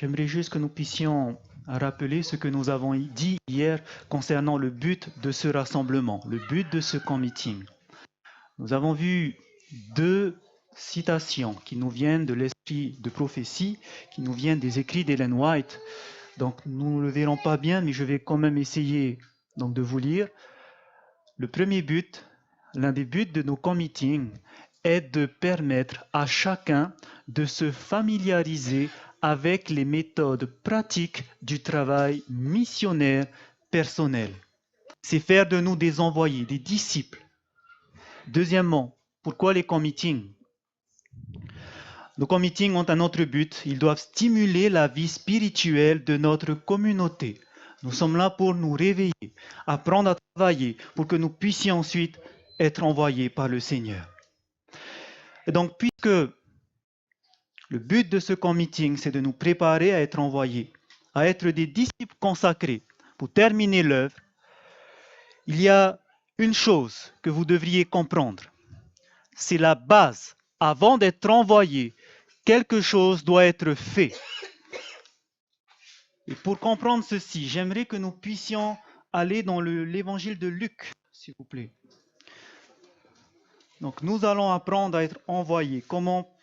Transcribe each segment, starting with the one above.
J'aimerais juste que nous puissions rappeler ce que nous avons dit hier concernant le but de ce rassemblement, le but de ce camp meeting. Nous avons vu deux citations qui nous viennent de l'esprit de prophétie, qui nous viennent des écrits d'Ellen White. Donc nous ne le verrons pas bien, mais je vais quand même essayer donc, de vous lire. Le premier but, l'un des buts de nos camp meetings est de permettre à chacun de se familiariser avec les méthodes pratiques du travail missionnaire personnel. C'est faire de nous des envoyés, des disciples. Deuxièmement, pourquoi les camp meetings? Nos camp meetings ont un autre but. Ils doivent stimuler la vie spirituelle de notre communauté. Nous sommes là pour nous réveiller, apprendre à travailler, pour que nous puissions ensuite être envoyés par le Seigneur. Et donc, puisque le but de ce camp meeting, c'est de nous préparer à être envoyés, à être des disciples consacrés pour terminer l'œuvre, il y a une chose que vous devriez comprendre. C'est la base. Avant d'être envoyé, quelque chose doit être fait. Et pour comprendre ceci, j'aimerais que nous puissions aller dans l'évangile de Luc, s'il vous plaît. Donc nous allons apprendre à être envoyés, comment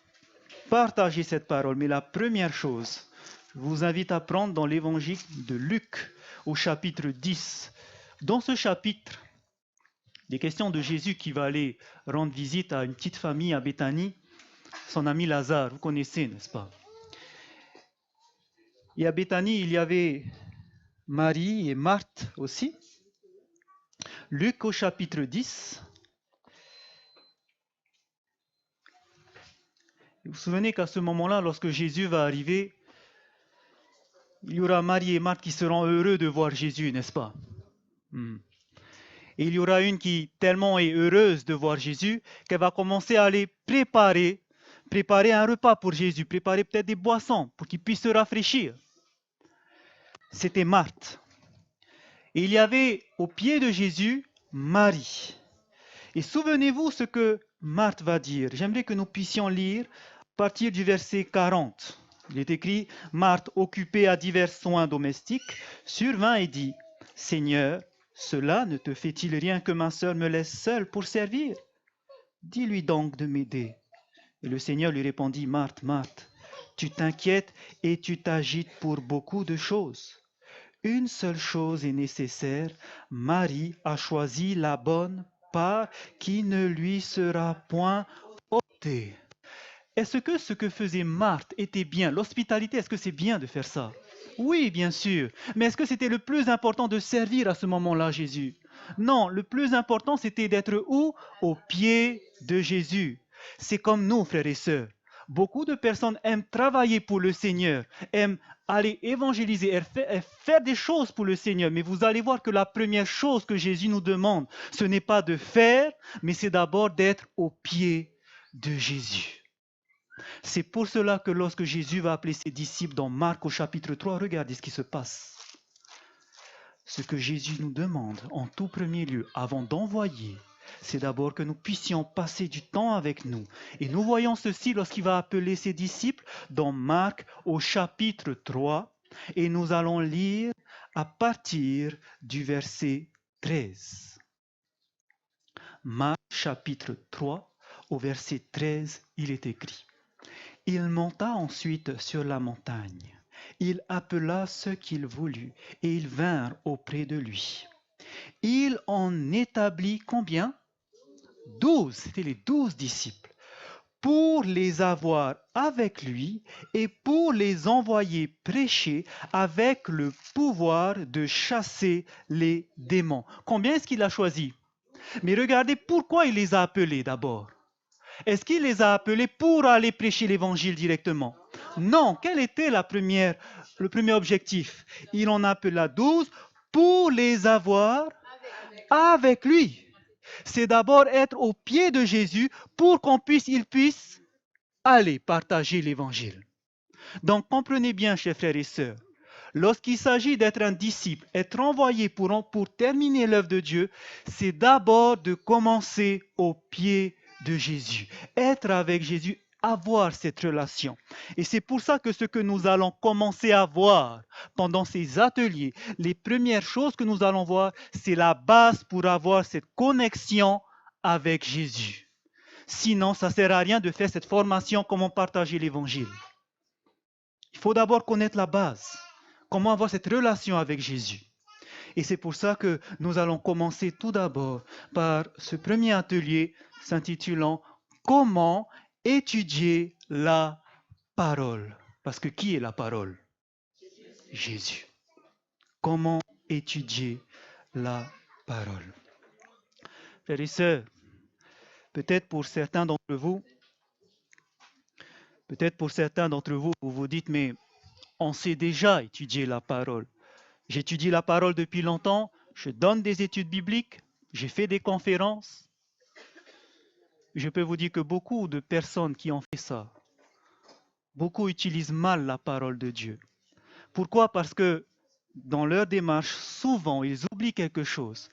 partager cette parole. Mais la première chose, je vous invite à prendre dans l'évangile de Luc au chapitre 10. Dans ce chapitre, il est question de Jésus qui va aller rendre visite à une petite famille à Béthanie, son ami Lazare, vous connaissez, n'est-ce pas? Et à Béthanie, il y avait Marie et Marthe aussi. Luc au chapitre 10. Vous vous souvenez qu'à ce moment-là, lorsque Jésus va arriver, il y aura Marie et Marthe qui seront heureux de voir Jésus, n'est-ce pas? Et il y aura une qui tellement est heureuse de voir Jésus qu'elle va commencer à aller préparer un repas pour Jésus, préparer peut-être des boissons pour qu'il puisse se rafraîchir. C'était Marthe. Et il y avait au pied de Jésus Marie. Et souvenez-vous ce que Marthe va dire. J'aimerais que nous puissions lire à partir du verset 40. Il est écrit, Marthe, occupée à divers soins domestiques, survint et dit, Seigneur, cela ne te fait-il rien que ma sœur me laisse seule pour servir? Dis-lui donc de m'aider. Et le Seigneur lui répondit, Marthe, Marthe, tu t'inquiètes et tu t'agites pour beaucoup de choses. Une seule chose est nécessaire, Marie a choisi la bonne part qui ne lui sera point ôtée. Est-ce que ce que faisait Marthe était bien? L'hospitalité, est-ce que c'est bien de faire ça? Oui, bien sûr. Mais est-ce que c'était le plus important de servir à ce moment-là Jésus? Non, le plus important c'était d'être où? Au pied de Jésus. C'est comme nous, frères et sœurs. Beaucoup de personnes aiment travailler pour le Seigneur, aiment aller évangéliser, aiment faire des choses pour le Seigneur. Mais vous allez voir que la première chose que Jésus nous demande, ce n'est pas de faire, mais c'est d'abord d'être au pied de Jésus. C'est pour cela que lorsque Jésus va appeler ses disciples dans Marc au chapitre 3, regardez ce qui se passe. Ce que Jésus nous demande en tout premier lieu, avant d'envoyer, c'est d'abord que nous puissions passer du temps avec nous. Et nous voyons ceci lorsqu'il va appeler ses disciples dans Marc au chapitre 3. Et nous allons lire à partir du verset 13. Marc chapitre 3, au verset 13, il est écrit. Il monta ensuite sur la montagne. Il appela ceux qu'il voulut, et ils vinrent auprès de lui. Il en établit combien? 12, c'était les 12 disciples, pour les avoir avec lui et pour les envoyer prêcher avec le pouvoir de chasser les démons. Combien est-ce qu'il a choisi? Mais regardez pourquoi il les a appelés d'abord. Est-ce qu'il les a appelés pour aller prêcher l'évangile directement? Non. Quel était le premier objectif? Il en appela 12 pour les avoir avec lui. C'est d'abord être au pied de Jésus pour qu'il puisse aller partager l'évangile. Donc comprenez bien, chers frères et sœurs, lorsqu'il s'agit d'être un disciple, être envoyé pour terminer l'œuvre de Dieu, c'est d'abord de commencer au pied de Jésus. Être avec Jésus, avoir cette relation. Et c'est pour ça que ce que nous allons commencer à voir pendant ces ateliers, les premières choses que nous allons voir, c'est la base pour avoir cette connexion avec Jésus. Sinon, ça ne sert à rien de faire cette formation, comment partager l'évangile. Il faut d'abord connaître la base, comment avoir cette relation avec Jésus. Et c'est pour ça que nous allons commencer tout d'abord par ce premier atelier s'intitulant « Comment étudier la parole ». Parce que qui est la parole? Jésus. Comment étudier la parole? Frères et sœurs, peut-être pour certains d'entre vous, vous vous dites, mais on sait déjà étudier la parole. J'étudie la parole depuis longtemps, je donne des études bibliques, j'ai fait des conférences. Je peux vous dire que beaucoup de personnes qui ont fait ça, beaucoup utilisent mal la parole de Dieu. Pourquoi? Parce que dans leur démarche, souvent, ils oublient quelque chose.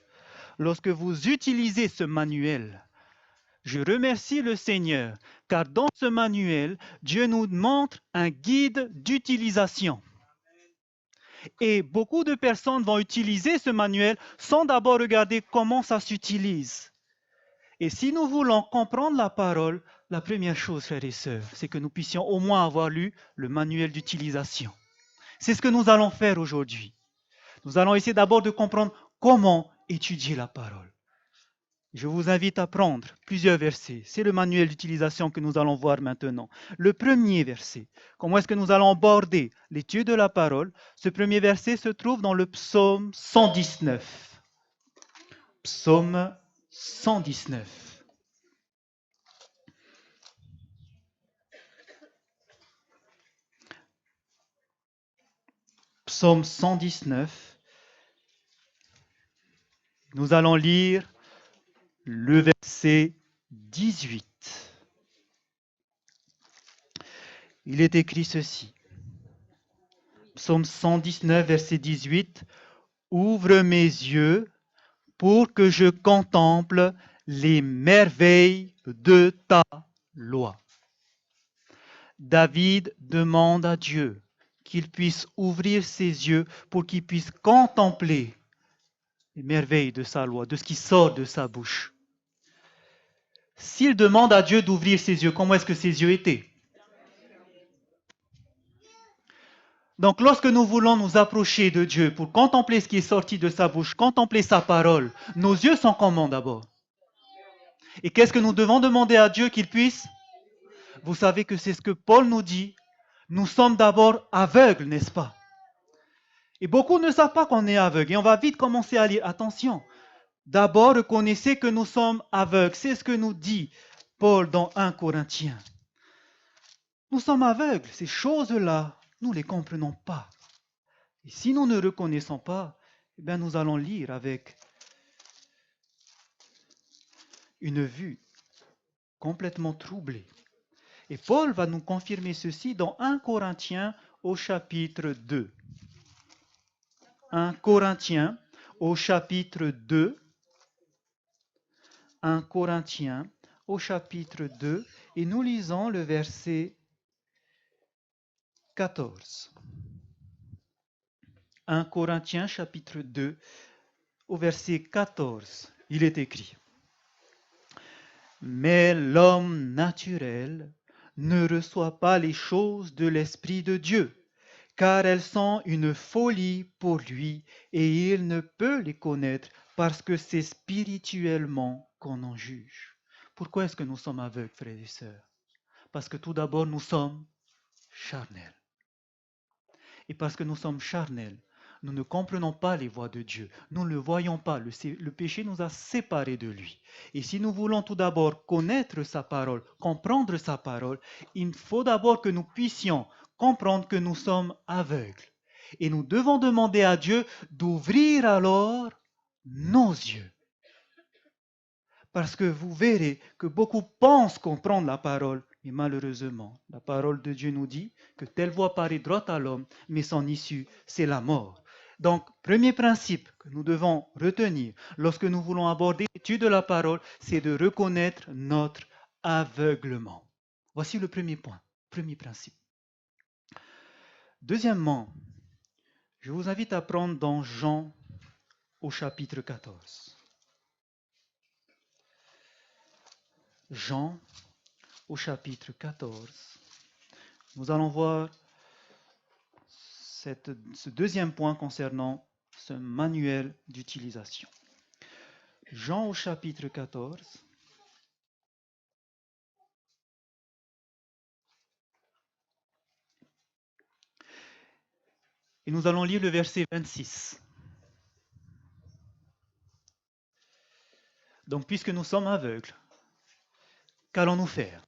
Lorsque vous utilisez ce manuel, je remercie le Seigneur, car dans ce manuel, Dieu nous montre un guide d'utilisation. Et beaucoup de personnes vont utiliser ce manuel sans d'abord regarder comment ça s'utilise. Et si nous voulons comprendre la parole, la première chose, frères et sœurs, c'est que nous puissions au moins avoir lu le manuel d'utilisation. C'est ce que nous allons faire aujourd'hui. Nous allons essayer d'abord de comprendre comment étudier la parole. Je vous invite à prendre plusieurs versets. C'est le manuel d'utilisation que nous allons voir maintenant. Le premier verset, comment est-ce que nous allons aborder l'étude de la parole? Ce premier verset se trouve dans le psaume 119. Psaume 119. Psaume 119. Nous allons lire le verset 18. Il est écrit ceci. Psaume 119, verset 18. Ouvre mes yeux pour que je contemple les merveilles de ta loi. David demande à Dieu qu'il puisse ouvrir ses yeux pour qu'il puisse contempler les merveilles de sa loi, de ce qui sort de sa bouche. S'il demande à Dieu d'ouvrir ses yeux, comment est-ce que ses yeux étaient? Donc lorsque nous voulons nous approcher de Dieu pour contempler ce qui est sorti de sa bouche, contempler sa parole, nos yeux sont comment d'abord? Et qu'est-ce que nous devons demander à Dieu qu'il puisse? Vous savez que c'est ce que Paul nous dit. Nous sommes d'abord aveugles, n'est-ce pas? Et beaucoup ne savent pas qu'on est aveugle. Et on va vite commencer à lire. Attention, d'abord reconnaissez que nous sommes aveugles. C'est ce que nous dit Paul dans 1 Corinthiens. Nous sommes aveugles. Ces choses-là, nous ne les comprenons pas. Et si nous ne reconnaissons pas, eh bien nous allons lire avec une vue complètement troublée. Et Paul va nous confirmer ceci dans 1 Corinthiens au chapitre 2. 1 Corinthiens au chapitre 2. 1 Corinthiens au chapitre 2. Et nous lisons le verset 14. 1 Corinthiens chapitre 2 au verset 14. Il est écrit. Mais l'homme naturel ne reçoit pas les choses de l'Esprit de Dieu, car elles sont une folie pour lui, et il ne peut les connaître parce que c'est spirituellement qu'on en juge. Pourquoi est-ce que nous sommes aveugles, frères et sœurs? Parce que tout d'abord, nous sommes charnels. Et parce que nous sommes charnels, nous ne comprenons pas les voies de Dieu. Nous ne le voyons pas. Le péché nous a séparés de lui. Et si nous voulons tout d'abord connaître sa parole, comprendre sa parole, il faut d'abord que nous puissions comprendre que nous sommes aveugles. Et nous devons demander à Dieu d'ouvrir alors nos yeux. Parce que vous verrez que beaucoup pensent comprendre la parole, mais malheureusement, la parole de Dieu nous dit que telle voie paraît droite à l'homme, mais son issue, c'est la mort. Donc, premier principe que nous devons retenir lorsque nous voulons aborder l'étude de la parole, c'est de reconnaître notre aveuglement. Voici le premier point, premier principe. Deuxièmement, je vous invite à prendre dans Jean au chapitre 14. Jean au chapitre 14. Nous allons voir ce deuxième point concernant ce manuel d'utilisation. Jean au chapitre 14. Et nous allons lire le verset 26. Donc, puisque nous sommes aveugles, qu'allons-nous faire?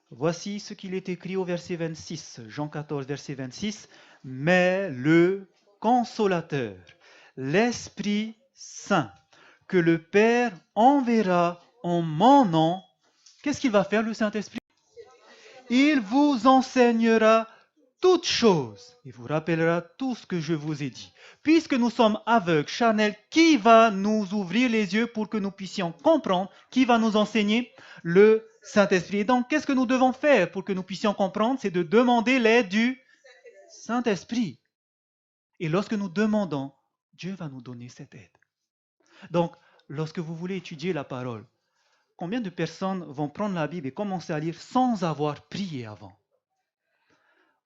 Voici ce qu'il est écrit au verset 26, Jean 14, verset 26. Mais le Consolateur, l'Esprit Saint, que le Père enverra en mon nom, qu'est-ce qu'il va faire, le Saint-Esprit? Il vous enseignera toutes choses et vous rappellera tout ce que je vous ai dit. Puisque nous sommes aveugles, charnels, qui va nous ouvrir les yeux pour que nous puissions comprendre? Qui va nous enseigner? Le Saint-Esprit. Et donc, qu'est-ce que nous devons faire pour que nous puissions comprendre? C'est de demander l'aide du Saint-Esprit. Et lorsque nous demandons, Dieu va nous donner cette aide. Donc, lorsque vous voulez étudier la parole, combien de personnes vont prendre la Bible et commencer à lire sans avoir prié avant?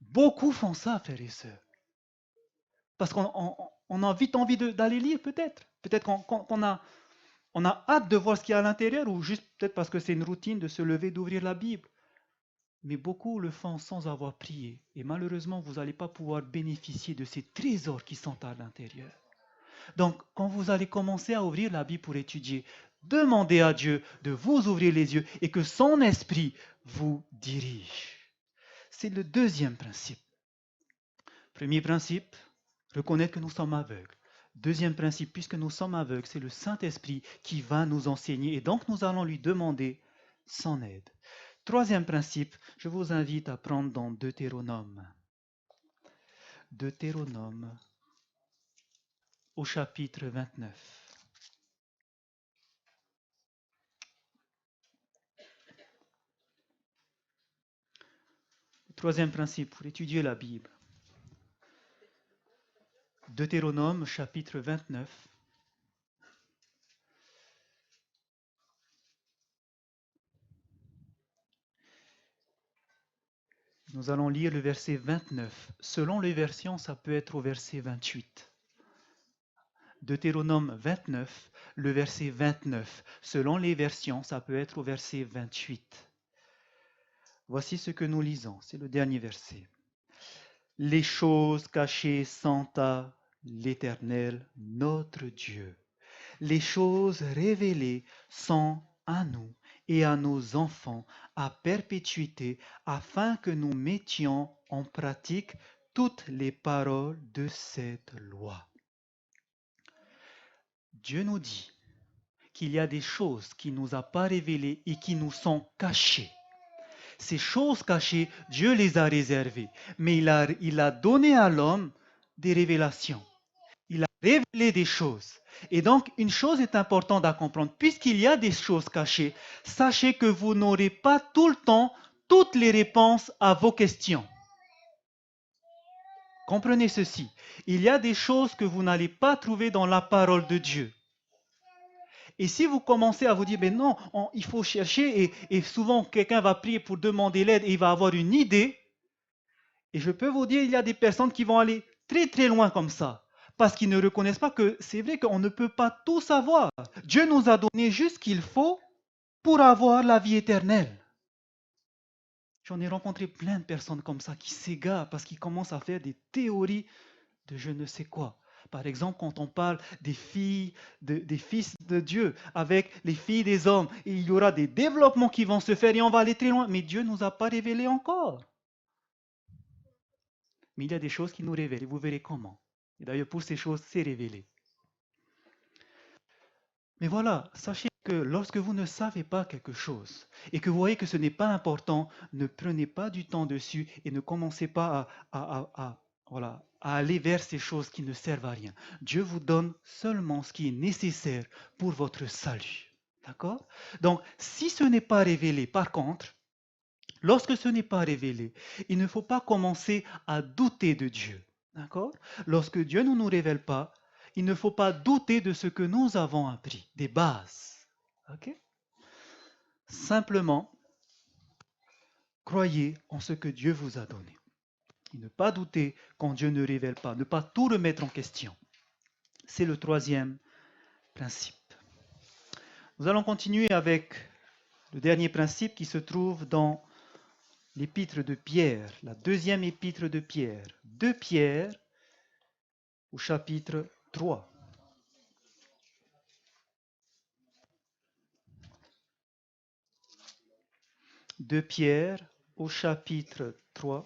Beaucoup font ça, frères et sœurs. Parce qu'on a vite envie d'aller lire, peut-être. Peut-être qu'on a hâte de voir ce qu'il y a à l'intérieur, ou juste peut-être parce que c'est une routine de se lever, d'ouvrir la Bible. Mais beaucoup le font sans avoir prié. Et malheureusement, vous n'allez pas pouvoir bénéficier de ces trésors qui sont à l'intérieur. Donc, quand vous allez commencer à ouvrir la Bible pour étudier, demandez à Dieu de vous ouvrir les yeux et que son esprit vous dirige. C'est le deuxième principe. Premier principe, reconnaître que nous sommes aveugles. Deuxième principe, puisque nous sommes aveugles, c'est le Saint-Esprit qui va nous enseigner et donc nous allons lui demander son aide. Troisième principe, je vous invite à prendre dans Deutéronome. Deutéronome au chapitre 29. Troisième principe, pour étudier la Bible. Deutéronome, chapitre 29. Nous allons lire le verset 29. Selon les versions, ça peut être au verset 28. Deutéronome 29, le verset 29. Selon les versions, ça peut être au verset 28. Voici ce que nous lisons, c'est le dernier verset. Les choses cachées sont à l'Éternel, notre Dieu. Les choses révélées sont à nous et à nos enfants à perpétuité, afin que nous mettions en pratique toutes les paroles de cette loi. Dieu nous dit qu'il y a des choses qu'il ne nous a pas révélées et qui nous sont cachées. Ces choses cachées, Dieu les a réservées, mais il a donné à l'homme des révélations. Il a révélé des choses. Et donc, une chose est importante à comprendre. Puisqu'il y a des choses cachées, sachez que vous n'aurez pas tout le temps toutes les réponses à vos questions. Comprenez ceci. Il y a des choses que vous n'allez pas trouver dans la parole de Dieu. Et si vous commencez à vous dire, mais non, il faut chercher, et souvent quelqu'un va prier pour demander l'aide et il va avoir une idée, et je peux vous dire, il y a des personnes qui vont aller très très loin comme ça, parce qu'ils ne reconnaissent pas que c'est vrai qu'on ne peut pas tout savoir. Dieu nous a donné juste ce qu'il faut pour avoir la vie éternelle. J'en ai rencontré plein de personnes comme ça qui s'égarent parce qu'ils commencent à faire des théories de je ne sais quoi. Par exemple, quand on parle des filles, des fils de Dieu avec les filles des hommes, il y aura des développements qui vont se faire et on va aller très loin. Mais Dieu ne nous a pas révélé encore. Mais il y a des choses qui nous révèlent et vous verrez comment. Et d'ailleurs, pour ces choses, c'est révélé. Mais voilà, sachez que lorsque vous ne savez pas quelque chose et que vous voyez que ce n'est pas important, ne prenez pas du temps dessus et ne commencez pas à aller vers ces choses qui ne servent à rien. Dieu vous donne seulement ce qui est nécessaire pour votre salut. D'accord? Donc, si ce n'est pas révélé, par contre, Lorsque ce n'est pas révélé, il ne faut pas commencer à douter de Dieu. D'accord? Lorsque Dieu ne nous révèle pas, il ne faut pas douter de ce que nous avons appris, des bases. Ok? Simplement, croyez en ce que Dieu vous a donné. Et ne pas douter quand Dieu ne révèle pas, ne pas tout remettre en question. C'est le troisième principe. Nous allons continuer avec le dernier principe qui se trouve dans l'épître de Pierre, la deuxième épître de Pierre. 2 Pierre au chapitre 3. 2 Pierre au chapitre 3.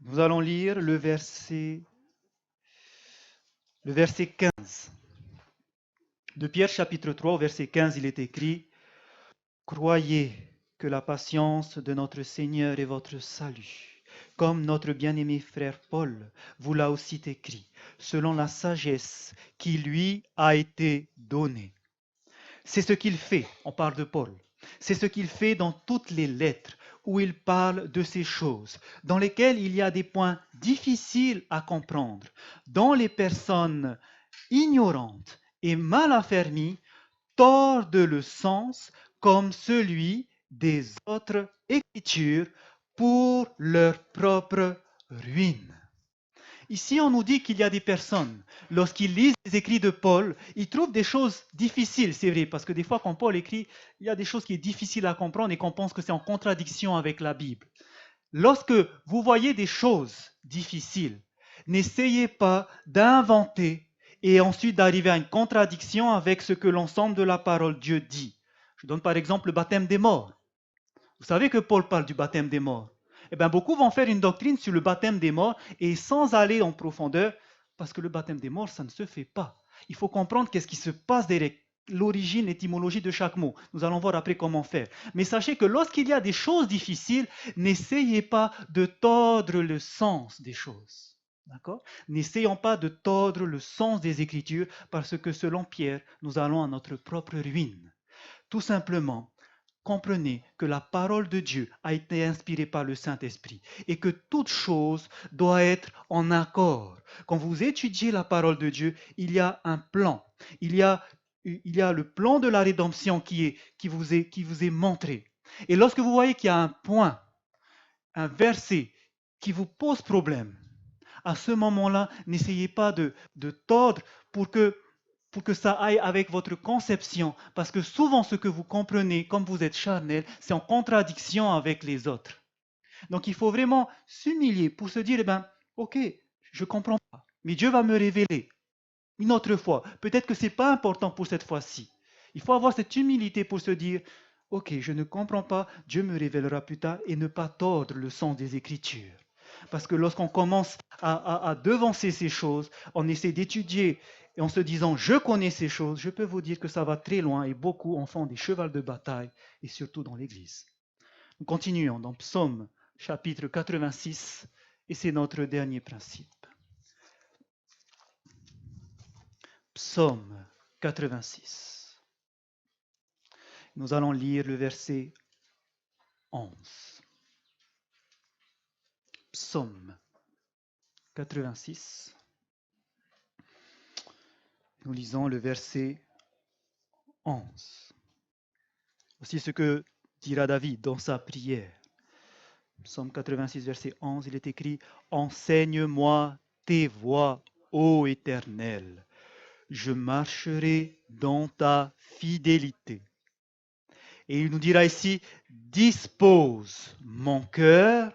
Nous allons lire le verset 15. De Pierre chapitre 3 au verset 15, il est écrit « Croyez que la patience de notre Seigneur est votre salut, comme notre bien-aimé frère Paul vous l'a aussi écrit, selon la sagesse qui lui a été donnée. » C'est ce qu'il fait, on parle de Paul, c'est ce qu'il fait dans toutes les lettres où il parle de ces choses, dans lesquelles il y a des points difficiles à comprendre, dont les personnes ignorantes et mal affermies tordent le sens comme celui des autres écritures pour leur propre ruine. Ici, on nous dit qu'il y a des personnes, lorsqu'ils lisent les écrits de Paul, ils trouvent des choses difficiles, c'est vrai, parce que des fois, quand Paul écrit, il y a des choses qui sont difficiles à comprendre et qu'on pense que c'est en contradiction avec la Bible. Lorsque vous voyez des choses difficiles, n'essayez pas d'inventer et ensuite d'arriver à une contradiction avec ce que l'ensemble de la parole de Dieu dit. Je donne par exemple le baptême des morts. Vous savez que Paul parle du baptême des morts. Eh bien, beaucoup vont faire une doctrine sur le baptême des morts et sans aller en profondeur, parce que le baptême des morts, ça ne se fait pas. Il faut comprendre qu'est-ce qui se passe derrière l'origine, l'étymologie de chaque mot. Nous allons voir après comment faire. Mais sachez que lorsqu'il y a des choses difficiles, n'essayez pas de tordre le sens des choses. D'accord? N'essayons pas de tordre le sens des Écritures parce que selon Pierre, nous allons à notre propre ruine. Tout simplement, comprenez que la parole de Dieu a été inspirée par le Saint-Esprit et que toute chose doit être en accord. Quand vous étudiez la parole de Dieu, il y a un plan. Il y a le plan de la rédemption qui vous est montré. Et lorsque vous voyez qu'il y a un point, un verset qui vous pose problème, à ce moment-là, n'essayez pas de tordre pour que ça aille avec votre conception, parce que souvent ce que vous comprenez, comme vous êtes charnel, c'est en contradiction avec les autres. Donc il faut vraiment s'humilier pour se dire, ok, je ne comprends pas, mais Dieu va me révéler une autre fois. Peut-être que ce n'est pas important pour cette fois-ci. Il faut avoir cette humilité pour se dire, ok, je ne comprends pas, Dieu me révélera plus tard, et ne pas tordre le sens des Écritures. Parce que lorsqu'on commence à devancer ces choses, on essaie d'étudier et en se disant je connais ces choses, je peux vous dire que ça va très loin et beaucoup en font des chevals de bataille et surtout dans l'Église. Nous continuons dans Psaume chapitre 86 et c'est notre dernier principe. Psaume 86. Nous allons lire le verset 11. Psaume 86. Nous lisons le verset 11. Voici ce que dira David dans sa prière. Psaume 86, verset 11, il est écrit « Enseigne-moi tes voies, ô Éternel, je marcherai dans ta fidélité. » Et il nous dira ici « Dispose mon cœur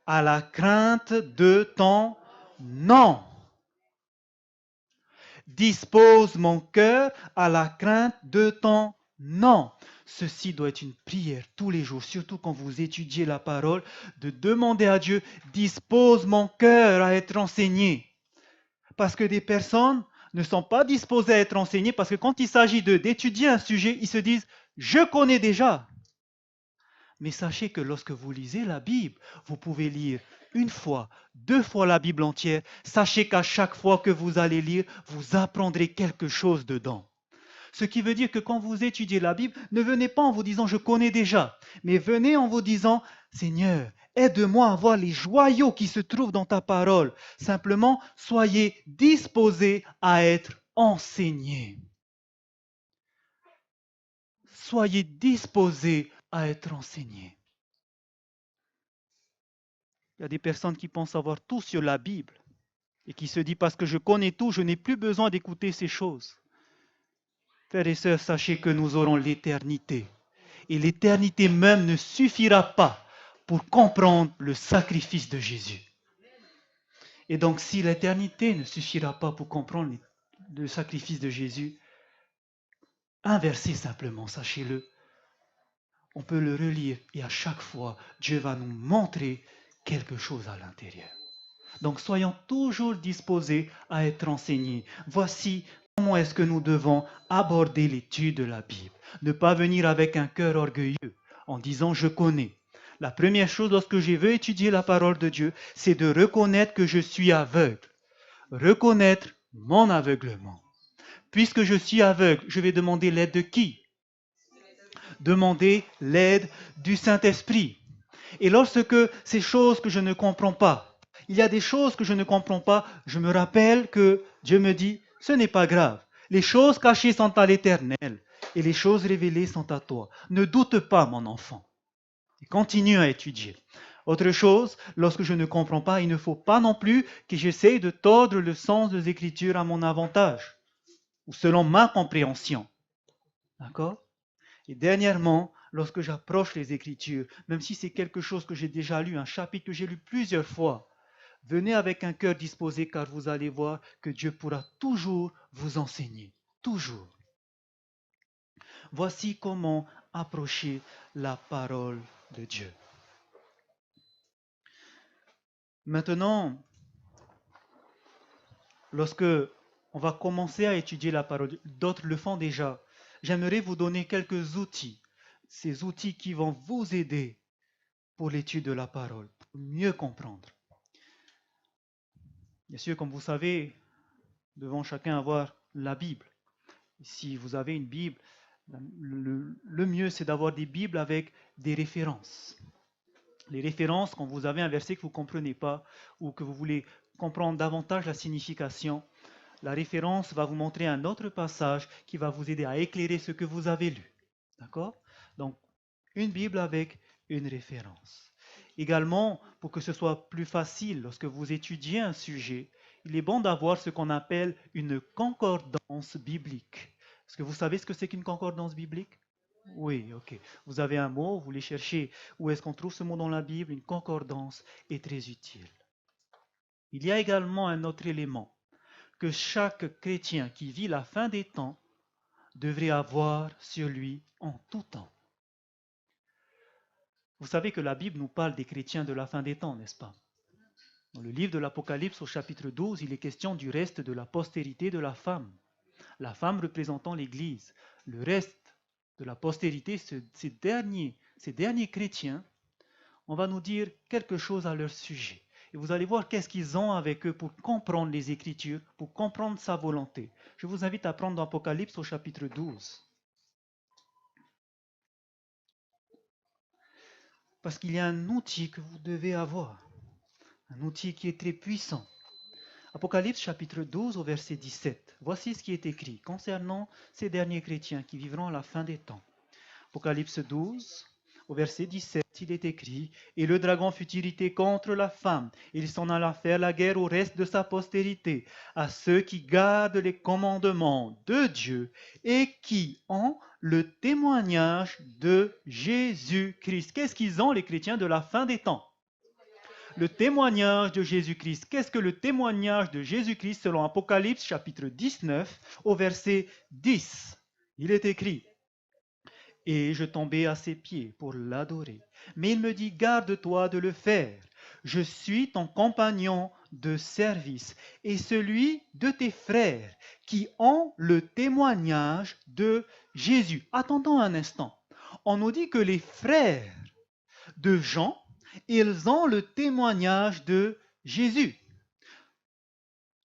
à la crainte de ton nom. » Dispose mon cœur à la crainte de ton nom. Ceci doit être une prière tous les jours, surtout quand vous étudiez la parole, de demander à Dieu, dispose mon cœur à être enseigné. Parce que des personnes ne sont pas disposées à être enseignées, parce que quand il s'agit d'étudier un sujet, ils se disent, je connais déjà. Mais sachez que lorsque vous lisez la Bible, vous pouvez lire une fois, deux fois la Bible entière. Sachez qu'à chaque fois que vous allez lire, vous apprendrez quelque chose dedans. Ce qui veut dire que quand vous étudiez la Bible, ne venez pas en vous disant je connais déjà, mais venez en vous disant Seigneur, aide-moi à voir les joyaux qui se trouvent dans ta parole. Simplement, soyez disposés à être enseignés. Soyez disposés à être enseignés. Il y a des personnes qui pensent savoir tout sur la Bible et qui se disent parce que je connais tout, je n'ai plus besoin d'écouter ces choses. Frères et sœurs, sachez que nous aurons l'éternité. Et l'éternité même ne suffira pas pour comprendre le sacrifice de Jésus. Et donc, si l'éternité ne suffira pas pour comprendre le sacrifice de Jésus, un verset simplement, sachez-le, on peut le relire et à chaque fois, Dieu va nous montrer quelque chose à l'intérieur. Donc, soyons toujours disposés à être enseignés. Voici comment est-ce que nous devons aborder l'étude de la Bible. Ne pas venir avec un cœur orgueilleux en disant « je connais ». La première chose lorsque je veux étudier la parole de Dieu, c'est de reconnaître que je suis aveugle. Reconnaître mon aveuglement. Puisque je suis aveugle, je vais demander l'aide de qui? Demander l'aide du Saint-Esprit. Et lorsque ces choses que je ne comprends pas, il y a des choses que je ne comprends pas, je me rappelle que Dieu me dit, ce n'est pas grave. Les choses cachées sont à l'Éternel et les choses révélées sont à toi. Ne doute pas, mon enfant. Et continue à étudier. Autre chose, lorsque je ne comprends pas, il ne faut pas non plus que j'essaye de tordre le sens des Écritures à mon avantage ou selon ma compréhension. D'accord? Et dernièrement, lorsque j'approche les Écritures, même si c'est quelque chose que j'ai déjà lu, un chapitre que j'ai lu plusieurs fois, venez avec un cœur disposé car vous allez voir que Dieu pourra toujours vous enseigner. Toujours. Voici comment approcher la parole de Dieu. Maintenant, lorsque on va commencer à étudier la parole, d'autres le font déjà, j'aimerais vous donner quelques outils, ces outils qui vont vous aider pour l'étude de la parole, pour mieux comprendre. Bien sûr, comme vous savez, nous devons chacun avoir la Bible. Si vous avez une Bible, le mieux c'est d'avoir des Bibles avec des références. Les références, quand vous avez un verset que vous ne comprenez pas ou que vous voulez comprendre davantage la signification, la référence va vous montrer un autre passage qui va vous aider à éclairer ce que vous avez lu. D'accord? Donc, une Bible avec une référence. Également, pour que ce soit plus facile lorsque vous étudiez un sujet, il est bon d'avoir ce qu'on appelle une concordance biblique. Est-ce que vous savez ce que c'est qu'une concordance biblique? Oui, ok. Vous avez un mot, vous voulez chercher où est-ce qu'on trouve ce mot dans la Bible, une concordance est très utile. Il y a également un autre élément que chaque chrétien qui vit la fin des temps devrait avoir sur lui en tout temps. Vous savez que la Bible nous parle des chrétiens de la fin des temps, n'est-ce pas? Dans le livre de l'Apocalypse au chapitre 12, il est question du reste de la postérité de la femme représentant l'Église. Le reste de la postérité, ces derniers chrétiens, on va nous dire quelque chose à leur sujet. Et vous allez voir qu'est-ce qu'ils ont avec eux pour comprendre les Écritures, pour comprendre sa volonté. Je vous invite à prendre dans Apocalypse au chapitre 12. Parce qu'il y a un outil que vous devez avoir. Un outil qui est très puissant. Apocalypse chapitre 12 au verset 17. Voici ce qui est écrit concernant ces derniers chrétiens qui vivront à la fin des temps. Apocalypse 12 au verset 17, il est écrit « Et le dragon fut irrité contre la femme, et il s'en alla faire la guerre au reste de sa postérité, à ceux qui gardent les commandements de Dieu et qui ont le témoignage de Jésus-Christ. » Qu'est-ce qu'ils ont, les chrétiens de la fin des temps? Le témoignage de Jésus-Christ. Qu'est-ce que le témoignage de Jésus-Christ selon Apocalypse chapitre 19 au verset 10? Il est écrit « Et je tombai à ses pieds pour l'adorer. Mais il me dit, garde-toi de le faire. Je suis ton compagnon de service et celui de tes frères qui ont le témoignage de Jésus. » Attendons un instant. On nous dit que les frères de Jean, ils ont le témoignage de Jésus.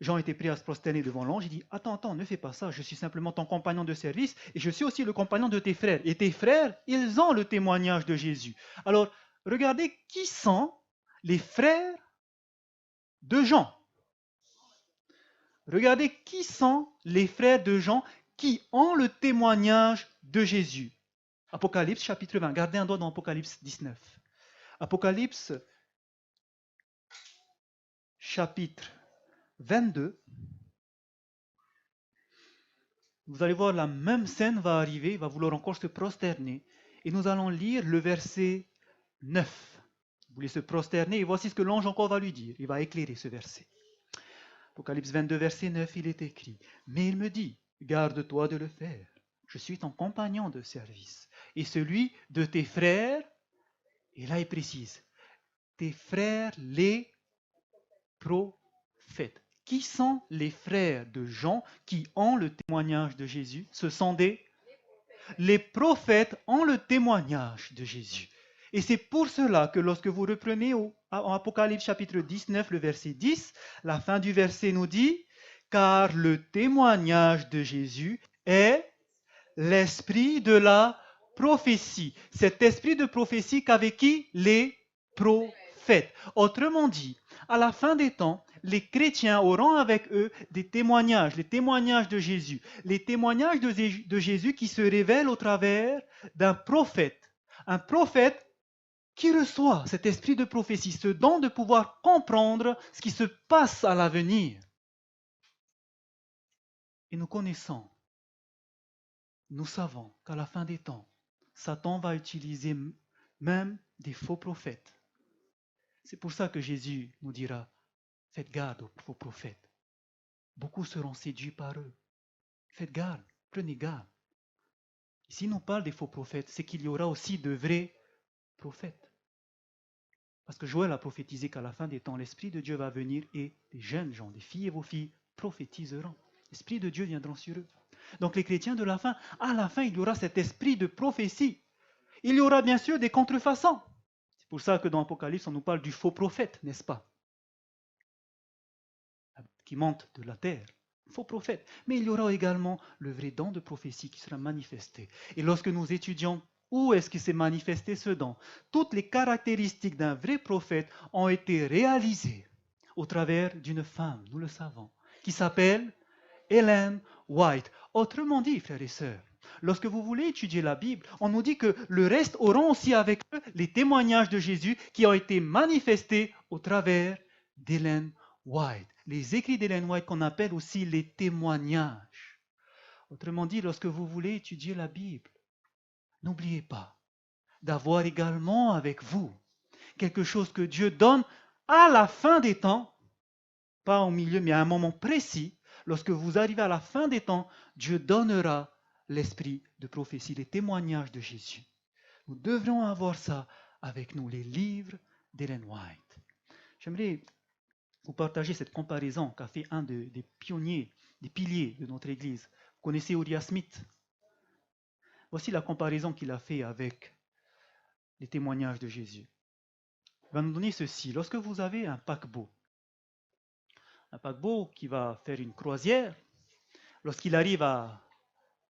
Jean était prêt à se prosterner devant l'ange. Il dit, attends, ne fais pas ça. Je suis simplement ton compagnon de service et je suis aussi le compagnon de tes frères. Et tes frères, ils ont le témoignage de Jésus. Alors, regardez qui sont les frères de Jean. Regardez qui sont les frères de Jean qui ont le témoignage de Jésus. Apocalypse chapitre 20. Gardez un doigt dans Apocalypse 19. Apocalypse chapitre 22. Vous allez voir, la même scène va arriver, il va vouloir encore se prosterner. Et nous allons lire le verset 9. Vous voulez se prosterner et voici ce que l'ange encore va lui dire. Il va éclairer ce verset. Apocalypse 22, verset 9, il est écrit, « Mais il me dit, garde-toi de le faire. Je suis ton compagnon de service et celui de tes frères. » Et là, il précise, « tes frères les prophètes. » Qui sont les frères de Jean qui ont le témoignage de Jésus? Ce sont les prophètes ont le témoignage de Jésus. Et c'est pour cela que lorsque vous reprenez en Apocalypse chapitre 19, le verset 10, la fin du verset nous dit, « Car le témoignage de Jésus est l'esprit de la prophétie. » Cet esprit de prophétie qu'avec qui? Les prophètes. Autrement dit, à la fin des temps, les chrétiens auront avec eux des témoignages, les témoignages de Jésus, les témoignages de Jésus qui se révèlent au travers d'un prophète. Un prophète qui reçoit cet esprit de prophétie, ce don de pouvoir comprendre ce qui se passe à l'avenir. Et nous connaissons, nous savons qu'à la fin des temps, Satan va utiliser même des faux prophètes. C'est pour ça que Jésus nous dira, faites garde aux faux prophètes. Beaucoup seront séduits par eux. Faites garde, prenez garde. Ici, nous parle des faux prophètes, c'est qu'il y aura aussi de vrais prophètes. Parce que Joël a prophétisé qu'à la fin des temps, l'Esprit de Dieu va venir et des jeunes gens, des filles et vos filles, prophétiseront. L'Esprit de Dieu viendra sur eux. Donc les chrétiens de la fin, à la fin, il y aura cet esprit de prophétie. Il y aura bien sûr des contrefaçons. C'est pour ça que dans l'Apocalypse, on nous parle du faux prophète, n'est-ce pas? Qui monte de la terre. Faux prophète. Mais il y aura également le vrai don de prophétie qui sera manifesté. Et lorsque nous étudions où est-ce qu'il s'est manifesté ce don, toutes les caractéristiques d'un vrai prophète ont été réalisées au travers d'une femme, nous le savons, qui s'appelle Ellen White. Autrement dit, frères et sœurs, lorsque vous voulez étudier la Bible, on nous dit que le reste auront aussi avec eux les témoignages de Jésus qui ont été manifestés au travers d'Ellen White. Les écrits d'Ellen White qu'on appelle aussi les témoignages. Autrement dit, lorsque vous voulez étudier la Bible, n'oubliez pas d'avoir également avec vous quelque chose que Dieu donne à la fin des temps, pas au milieu, mais à un moment précis. Lorsque vous arrivez à la fin des temps, Dieu donnera l'esprit de prophétie, les témoignages de Jésus. Nous devrions avoir ça avec nous, les livres d'Ellen White. J'aimerais vous partager cette comparaison qu'a fait un des pionniers, des piliers de notre Église. Vous connaissez Uriah Smith? Voici la comparaison qu'il a fait avec les témoignages de Jésus. Il va nous donner ceci. Lorsque vous avez un paquebot qui va faire une croisière, lorsqu'il arrive à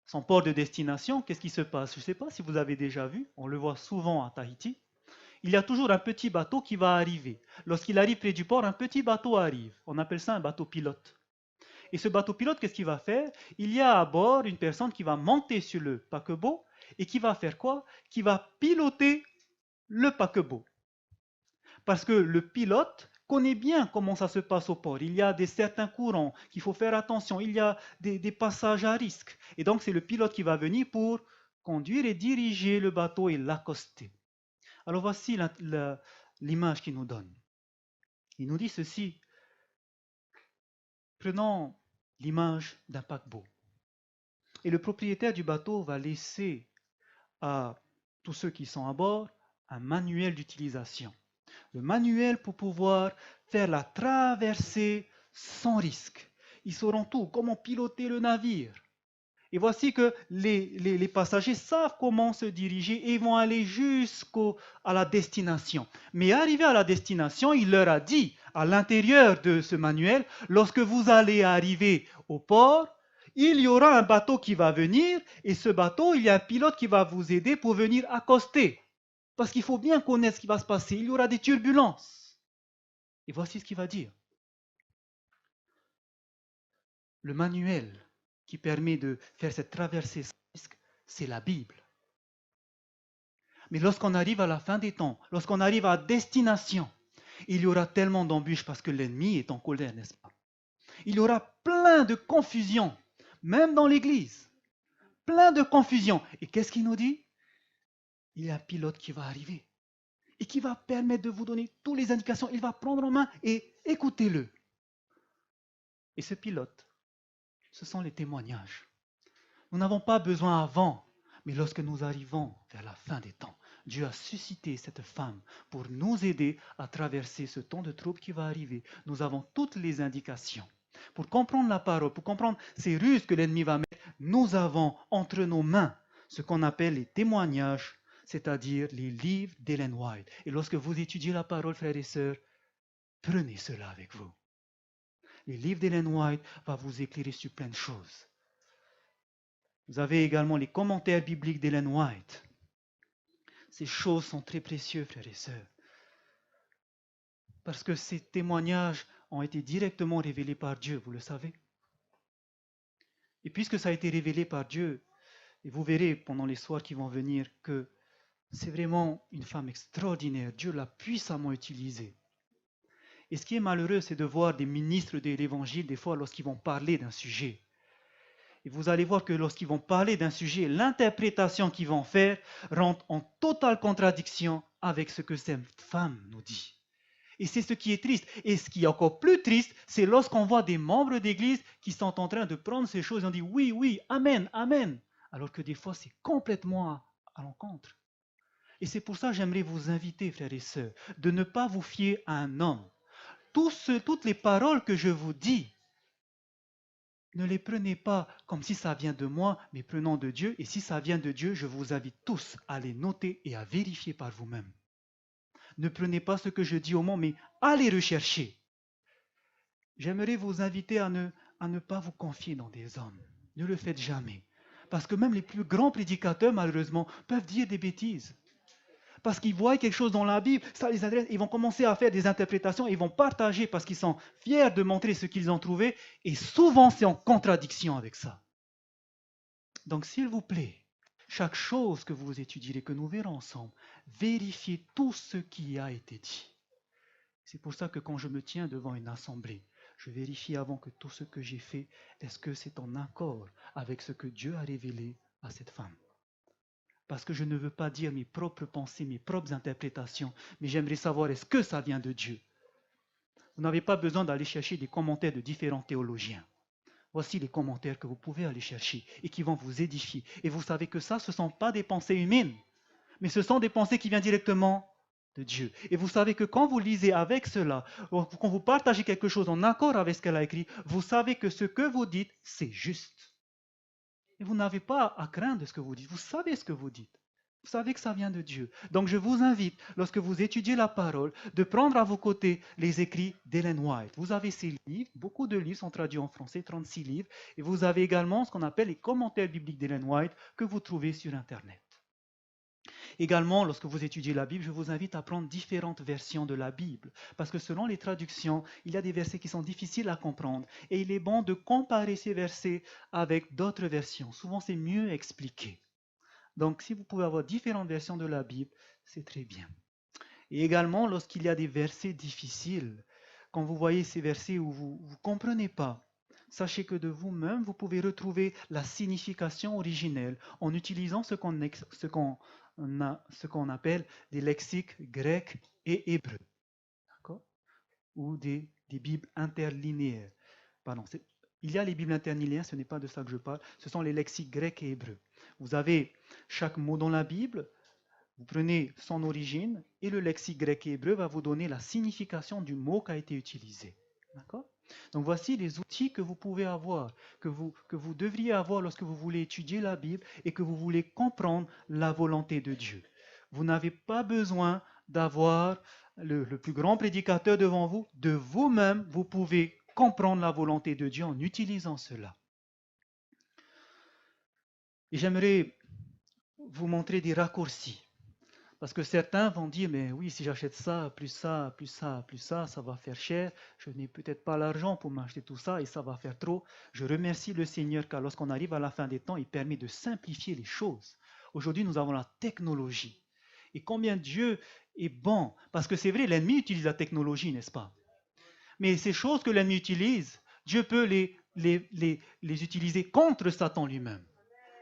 son port de destination, qu'est-ce qui se passe? Je ne sais pas si vous avez déjà vu, on le voit souvent à Tahiti. Il y a toujours un petit bateau qui va arriver. Lorsqu'il arrive près du port, un petit bateau arrive. On appelle ça un bateau pilote. Et ce bateau pilote, qu'est-ce qu'il va faire? Il y a à bord une personne qui va monter sur le paquebot et qui va faire quoi? Qui va piloter le paquebot. Parce que le pilote connaît bien comment ça se passe au port. Il y a certains courants qu'il faut faire attention. Il y a des passages à risque. Et donc, c'est le pilote qui va venir pour conduire et diriger le bateau et l'accoster. Alors, voici l'image qu'il nous donne. Il nous dit ceci. Prenons l'image d'un paquebot. Et le propriétaire du bateau va laisser à tous ceux qui sont à bord un manuel d'utilisation. Le manuel pour pouvoir faire la traversée sans risque. Ils sauront tout, comment piloter le navire. Et voici que les passagers savent comment se diriger et vont aller jusqu'à la destination. Mais arrivé à la destination, il leur a dit, à l'intérieur de ce manuel, lorsque vous allez arriver au port, il y aura un bateau qui va venir et ce bateau, il y a un pilote qui va vous aider pour venir accoster. Parce qu'il faut bien connaître ce qui va se passer. Il y aura des turbulences. Et voici ce qu'il va dire. Le manuel qui permet de faire cette traversée sans risque, c'est la Bible. Mais lorsqu'on arrive à la fin des temps, lorsqu'on arrive à destination, il y aura tellement d'embûches parce que l'ennemi est en colère, n'est-ce pas? Il y aura plein de confusion, même dans l'Église. Plein de confusion. Et qu'est-ce qu'il nous dit? Il y a un pilote qui va arriver et qui va permettre de vous donner toutes les indications. Il va prendre en main et écoutez-le. Et ce pilote, ce sont les témoignages. Nous n'avons pas besoin avant, mais lorsque nous arrivons vers la fin des temps, Dieu a suscité cette femme pour nous aider à traverser ce temps de trouble qui va arriver. Nous avons toutes les indications. Pour comprendre la parole, pour comprendre ces ruses que l'ennemi va mettre, nous avons entre nos mains ce qu'on appelle les témoignages, c'est-à-dire les livres d'Ellen White. Et lorsque vous étudiez la parole, frères et sœurs, prenez cela avec vous. Les livres d'Ellen White vont vous éclairer sur plein de choses. Vous avez également les commentaires bibliques d'Ellen White. Ces choses sont très précieuses, frères et sœurs, parce que ces témoignages ont été directement révélés par Dieu, vous le savez. Et puisque ça a été révélé par Dieu, et vous verrez pendant les soirs qui vont venir que c'est vraiment une femme extraordinaire. Dieu l'a puissamment utilisée. Et ce qui est malheureux, c'est de voir des ministres de l'Évangile, des fois, lorsqu'ils vont parler d'un sujet. Et vous allez voir que lorsqu'ils vont parler d'un sujet, l'interprétation qu'ils vont faire rentre en totale contradiction avec ce que cette femme nous dit. Et c'est ce qui est triste. Et ce qui est encore plus triste, c'est lorsqu'on voit des membres d'église qui sont en train de prendre ces choses et on dit oui, oui, amen, amen. Alors que des fois, c'est complètement à l'encontre. Et c'est pour ça que j'aimerais vous inviter, frères et sœurs, de ne pas vous fier à un homme. Toutes les paroles que je vous dis, ne les prenez pas comme si ça vient de moi, mais prenons de Dieu. Et si ça vient de Dieu, je vous invite tous à les noter et à vérifier par vous-même. Ne prenez pas ce que je dis au monde, mais allez rechercher. J'aimerais vous inviter à ne pas vous confier dans des hommes. Ne le faites jamais. Parce que même les plus grands prédicateurs, malheureusement, peuvent dire des bêtises. Parce qu'ils voient quelque chose dans la Bible, ça les intéresse, ils vont commencer à faire des interprétations, ils vont partager parce qu'ils sont fiers de montrer ce qu'ils ont trouvé, et souvent c'est en contradiction avec ça. Donc s'il vous plaît, chaque chose que vous étudierez, que nous verrons ensemble, vérifiez tout ce qui a été dit. C'est pour ça que quand je me tiens devant une assemblée, je vérifie avant que tout ce que j'ai fait, est-ce que c'est en accord avec ce que Dieu a révélé à cette femme? Parce que je ne veux pas dire mes propres pensées, mes propres interprétations, mais j'aimerais savoir est-ce que ça vient de Dieu. Vous n'avez pas besoin d'aller chercher des commentaires de différents théologiens. Voici les commentaires que vous pouvez aller chercher et qui vont vous édifier. Et vous savez que ça, ce ne sont pas des pensées humaines, mais ce sont des pensées qui viennent directement de Dieu. Et vous savez que quand vous lisez avec cela, quand vous partagez quelque chose en accord avec ce qu'elle a écrit, vous savez que ce que vous dites, c'est juste. Et vous n'avez pas à craindre de ce que vous dites. Vous savez ce que vous dites. Vous savez que ça vient de Dieu. Donc je vous invite, lorsque vous étudiez la parole, de prendre à vos côtés les écrits d'Ellen White. Vous avez ces livres, beaucoup de livres sont traduits en français, 36 livres, et vous avez également ce qu'on appelle les commentaires bibliques d'Ellen White que vous trouvez sur Internet. Également, lorsque vous étudiez la Bible, je vous invite à prendre différentes versions de la Bible, parce que selon les traductions, il y a des versets qui sont difficiles à comprendre, et il est bon de comparer ces versets avec d'autres versions. Souvent, c'est mieux expliqué. Donc, si vous pouvez avoir différentes versions de la Bible, c'est très bien. Et également, lorsqu'il y a des versets difficiles, quand vous voyez ces versets où vous ne comprenez pas, sachez que de vous-même, vous pouvez retrouver la signification originelle en utilisant ce qu'on appelle des lexiques grecs et hébreux, d'accord? Ou des Bibles interlinéaires. Pardon, il y a les Bibles interlinéaires, ce n'est pas de ça que je parle, ce sont les lexiques grecs et hébreux. Vous avez chaque mot dans la Bible, vous prenez son origine et le lexique grec et hébreu va vous donner la signification du mot qui a été utilisé. D'accord? Donc voici les outils que vous pouvez avoir, que vous devriez avoir lorsque vous voulez étudier la Bible et que vous voulez comprendre la volonté de Dieu. Vous n'avez pas besoin d'avoir le plus grand prédicateur devant vous. De vous-même, vous pouvez comprendre la volonté de Dieu en utilisant cela. Et j'aimerais vous montrer des raccourcis. Parce que certains vont dire, mais oui, si j'achète ça, plus ça, plus ça, plus ça va faire cher. Je n'ai peut-être pas l'argent pour m'acheter tout ça et ça va faire trop. Je remercie le Seigneur car lorsqu'on arrive à la fin des temps, il permet de simplifier les choses. Aujourd'hui, nous avons la technologie. Et combien Dieu est bon. Parce que c'est vrai, l'ennemi utilise la technologie, n'est-ce pas? Mais ces choses que l'ennemi utilise, Dieu peut les utiliser contre Satan lui-même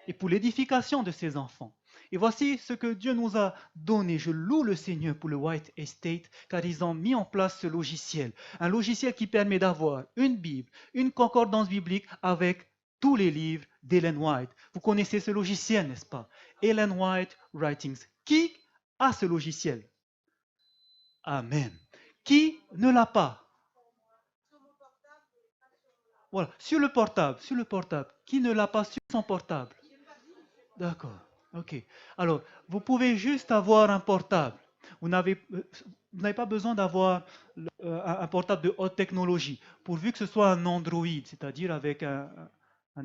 et pour l'édification de ses enfants. Et voici ce que Dieu nous a donné. Je loue le Seigneur pour le White Estate, car ils ont mis en place ce logiciel. Un logiciel qui permet d'avoir une Bible, une concordance biblique avec tous les livres d'Ellen White. Vous connaissez ce logiciel, n'est-ce pas? Ellen White Writings. Qui a ce logiciel? Amen. Qui ne l'a pas? Voilà, sur le portable. Qui ne l'a pas sur son portable? D'accord, ok. Alors, vous pouvez juste avoir un portable. Vous n'avez pas besoin d'avoir un portable de haute technologie, pourvu que ce soit un Android, c'est-à-dire avec un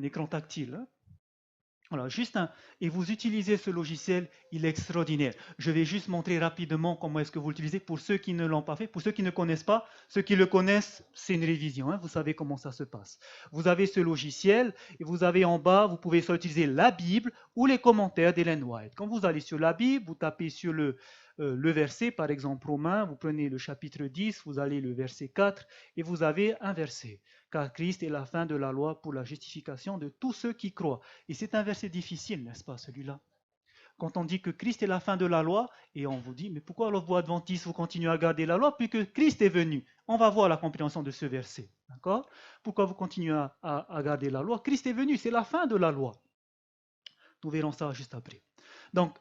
écran tactile. Hein. Voilà, et vous utilisez ce logiciel, il est extraordinaire. Je vais juste montrer rapidement comment est-ce que vous l'utilisez pour ceux qui ne l'ont pas fait, pour ceux qui ne connaissent pas. Ceux qui le connaissent, c'est une révision, hein, vous savez comment ça se passe. Vous avez ce logiciel et vous avez en bas, vous pouvez soit utiliser la Bible ou les commentaires d'Ellen White. Quand vous allez sur la Bible, vous tapez sur le verset, par exemple Romains, vous prenez le chapitre 10, vous allez le verset 4 et vous avez un verset. Car Christ est la fin de la loi pour la justification de tous ceux qui croient. Et c'est un verset difficile, n'est-ce pas, celui-là? Quand on dit que Christ est la fin de la loi, et on vous dit, mais pourquoi alors vous adventistes, vous continuez à garder la loi, puisque Christ est venu? On va voir la compréhension de ce verset, d'accord? Pourquoi vous continuez à garder la loi? Christ est venu, c'est la fin de la loi. Nous verrons ça juste après. Donc,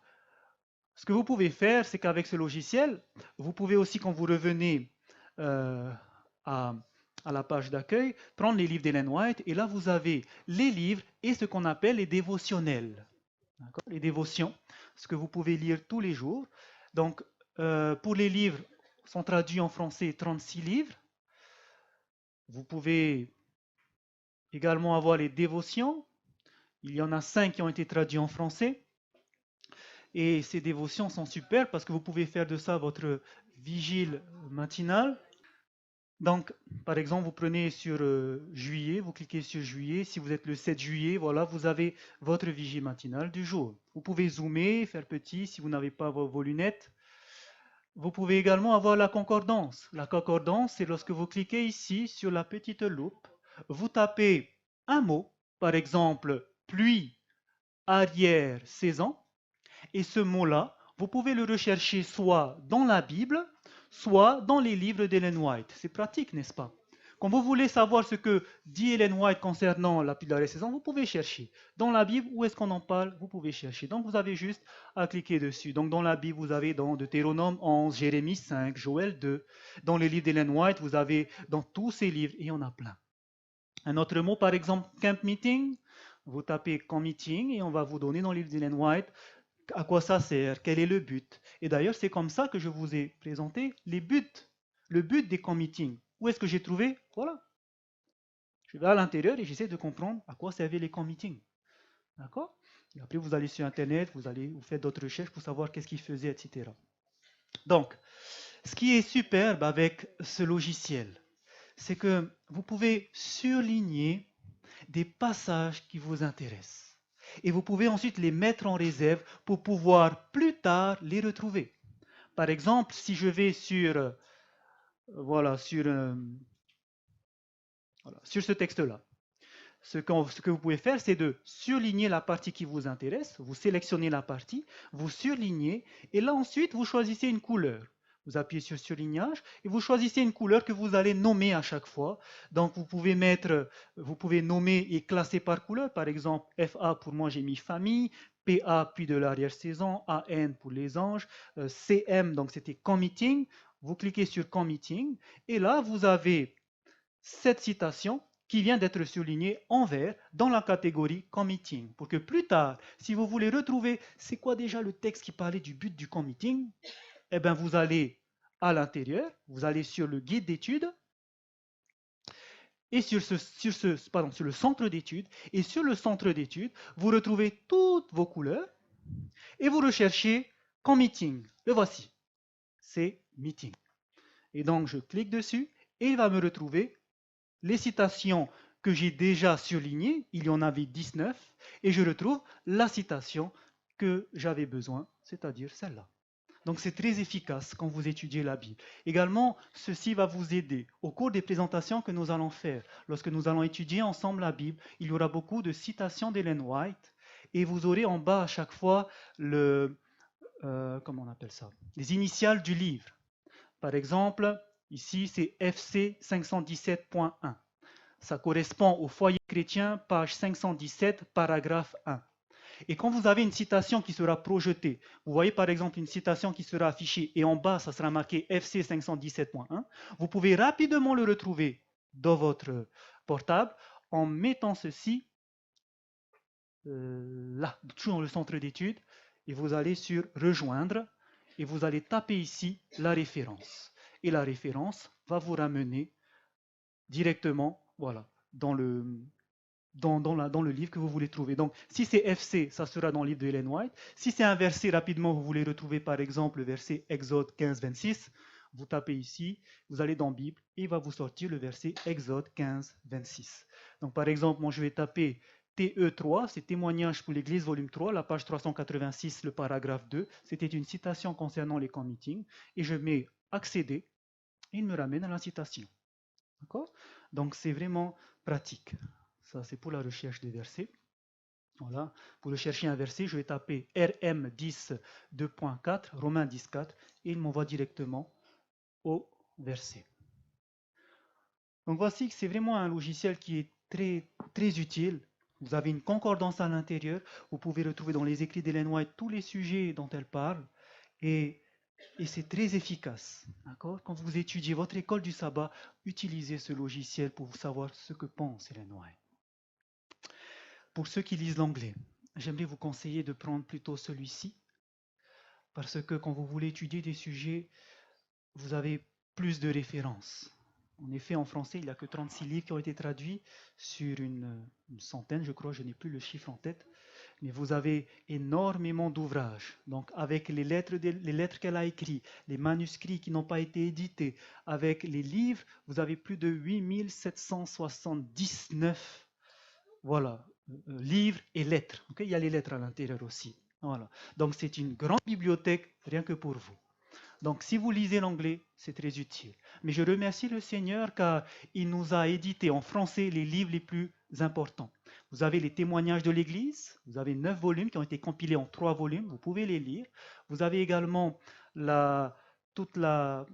ce que vous pouvez faire, c'est qu'avec ce logiciel, vous pouvez aussi, quand vous revenez à la page d'accueil, prendre les livres d'Ellen White, et là vous avez les livres et ce qu'on appelle les dévotionnels. Les dévotions, ce que vous pouvez lire tous les jours. Donc, pour les livres, sont traduits en français 36 livres. Vous pouvez également avoir les dévotions. Il y en a 5 qui ont été traduits en français. Et ces dévotions sont super parce que vous pouvez faire de ça votre vigile matinale. Donc, par exemple, vous prenez sur juillet, vous cliquez sur juillet. Si vous êtes le 7 juillet, voilà, vous avez votre vigie matinale du jour. Vous pouvez zoomer, faire petit si vous n'avez pas vos lunettes. Vous pouvez également avoir la concordance. La concordance, c'est lorsque vous cliquez ici sur la petite loupe, vous tapez un mot, par exemple, pluie, arrière, saison, et ce mot-là, vous pouvez le rechercher soit dans la Bible, soit dans les livres d'Ellen White. C'est pratique, n'est-ce pas? Quand vous voulez savoir ce que dit Ellen White concernant la pluie de la saison, vous pouvez chercher. Dans la Bible, où est-ce qu'on en parle? Vous pouvez chercher. Donc vous avez juste à cliquer dessus. Donc dans la Bible, vous avez dans Deutéronome 11, Jérémie 5, Joël 2. Dans les livres d'Ellen White, vous avez dans tous ces livres, et il y en a plein. Un autre mot, par exemple, camp meeting. Vous tapez camp meeting et on va vous donner dans le livre d'Ellen White à quoi ça sert, quel est le but. Et d'ailleurs, c'est comme ça que je vous ai présenté les buts, le but des camp meetings. Où est-ce que j'ai trouvé? Voilà. Je vais à l'intérieur et j'essaie de comprendre à quoi servaient les camp meetings. D'accord? Et après, vous allez sur Internet, vous faites d'autres recherches pour savoir qu'est-ce qu'ils faisaient, etc. Donc, ce qui est superbe avec ce logiciel, c'est que vous pouvez surligner des passages qui vous intéressent. Et vous pouvez ensuite les mettre en réserve pour pouvoir plus tard les retrouver. Par exemple, si je vais sur ce texte-là, ce que vous pouvez faire, c'est de surligner la partie qui vous intéresse, vous sélectionnez la partie, vous surlignez, et là ensuite vous choisissez une couleur. Vous appuyez sur surlignage et vous choisissez une couleur que vous allez nommer à chaque fois. Donc vous pouvez nommer et classer par couleur. Par exemple, FA pour moi j'ai mis famille, PA puis de l'arrière-saison, AN pour les anges, CM donc c'était camp meeting. Vous cliquez sur camp meeting et là vous avez cette citation qui vient d'être soulignée en vert dans la catégorie committing. Pour que plus tard, si vous voulez retrouver c'est quoi déjà le texte qui parlait du but du committing, eh bien vous allez à l'intérieur, vous allez sur le guide d'études et sur le centre d'études. Et sur le centre d'études, vous retrouvez toutes vos couleurs et vous recherchez committing. Le voici, c'est meeting. Et donc je clique dessus et il va me retrouver les citations que j'ai déjà surlignées, il y en avait 19, et je retrouve la citation que j'avais besoin, c'est-à-dire celle-là. Donc c'est très efficace quand vous étudiez la Bible. Également, ceci va vous aider au cours des présentations que nous allons faire. Lorsque nous allons étudier ensemble la Bible, il y aura beaucoup de citations d'Ellen White, et vous aurez en bas à chaque fois comment on appelle ça, les initiales du livre. Par exemple, ici c'est FC 517.1. Ça correspond au foyer chrétien, page 517, paragraphe 1. Et quand vous avez une citation qui sera projetée, vous voyez par exemple une citation qui sera affichée et en bas, ça sera marqué FC 517.1, vous pouvez rapidement le retrouver dans votre portable en mettant ceci là, toujours dans le centre d'études, et vous allez sur Rejoindre, et vous allez taper ici la référence. Et la référence va vous ramener directement, voilà, dans le livre que vous voulez trouver. Donc, si c'est FC, ça sera dans le livre de Ellen White. Si c'est un verset, rapidement, vous voulez retrouver, par exemple, le verset Exode 15, 26, vous tapez ici, vous allez dans Bible, et il va vous sortir le verset Exode 15, 26. Donc, par exemple, moi, je vais taper TE3, c'est Témoignage pour l'Église, volume 3, la page 386, le paragraphe 2. C'était une citation concernant les camps meetings, et je mets Accéder, et il me ramène à la citation. D'accord? Donc, c'est vraiment pratique. Ça, c'est pour la recherche des versets. Voilà. Pour rechercher un verset, je vais taper RM 10 2.4, Romains 10 4, et il m'envoie directement au verset. Donc voici que c'est vraiment un logiciel qui est très, très utile. Vous avez une concordance à l'intérieur. Vous pouvez retrouver dans les écrits d'Ellen White tous les sujets dont elle parle. Et c'est très efficace. Quand vous étudiez votre école du sabbat, utilisez ce logiciel pour savoir ce que pense Ellen White. Pour ceux qui lisent l'anglais, j'aimerais vous conseiller de prendre plutôt celui-ci, parce que quand vous voulez étudier des sujets, vous avez plus de références. En effet, en français, il n'y a que 36 livres qui ont été traduits sur une centaine, je crois, je n'ai plus le chiffre en tête, mais vous avez énormément d'ouvrages. Donc, avec les lettres qu'elle a écrites, les manuscrits qui n'ont pas été édités, avec les livres, vous avez plus de 8779 voilà, livres et lettres. Okay, il y a les lettres à l'intérieur aussi. Voilà. Donc c'est une grande bibliothèque rien que pour vous. Donc si vous lisez l'anglais, c'est très utile. Mais je remercie le Seigneur car il nous a édité en français les livres les plus importants. Vous avez les témoignages de l'Église, vous avez 9 volumes qui ont été compilés en 3 volumes, vous pouvez les lire. Vous avez également tout le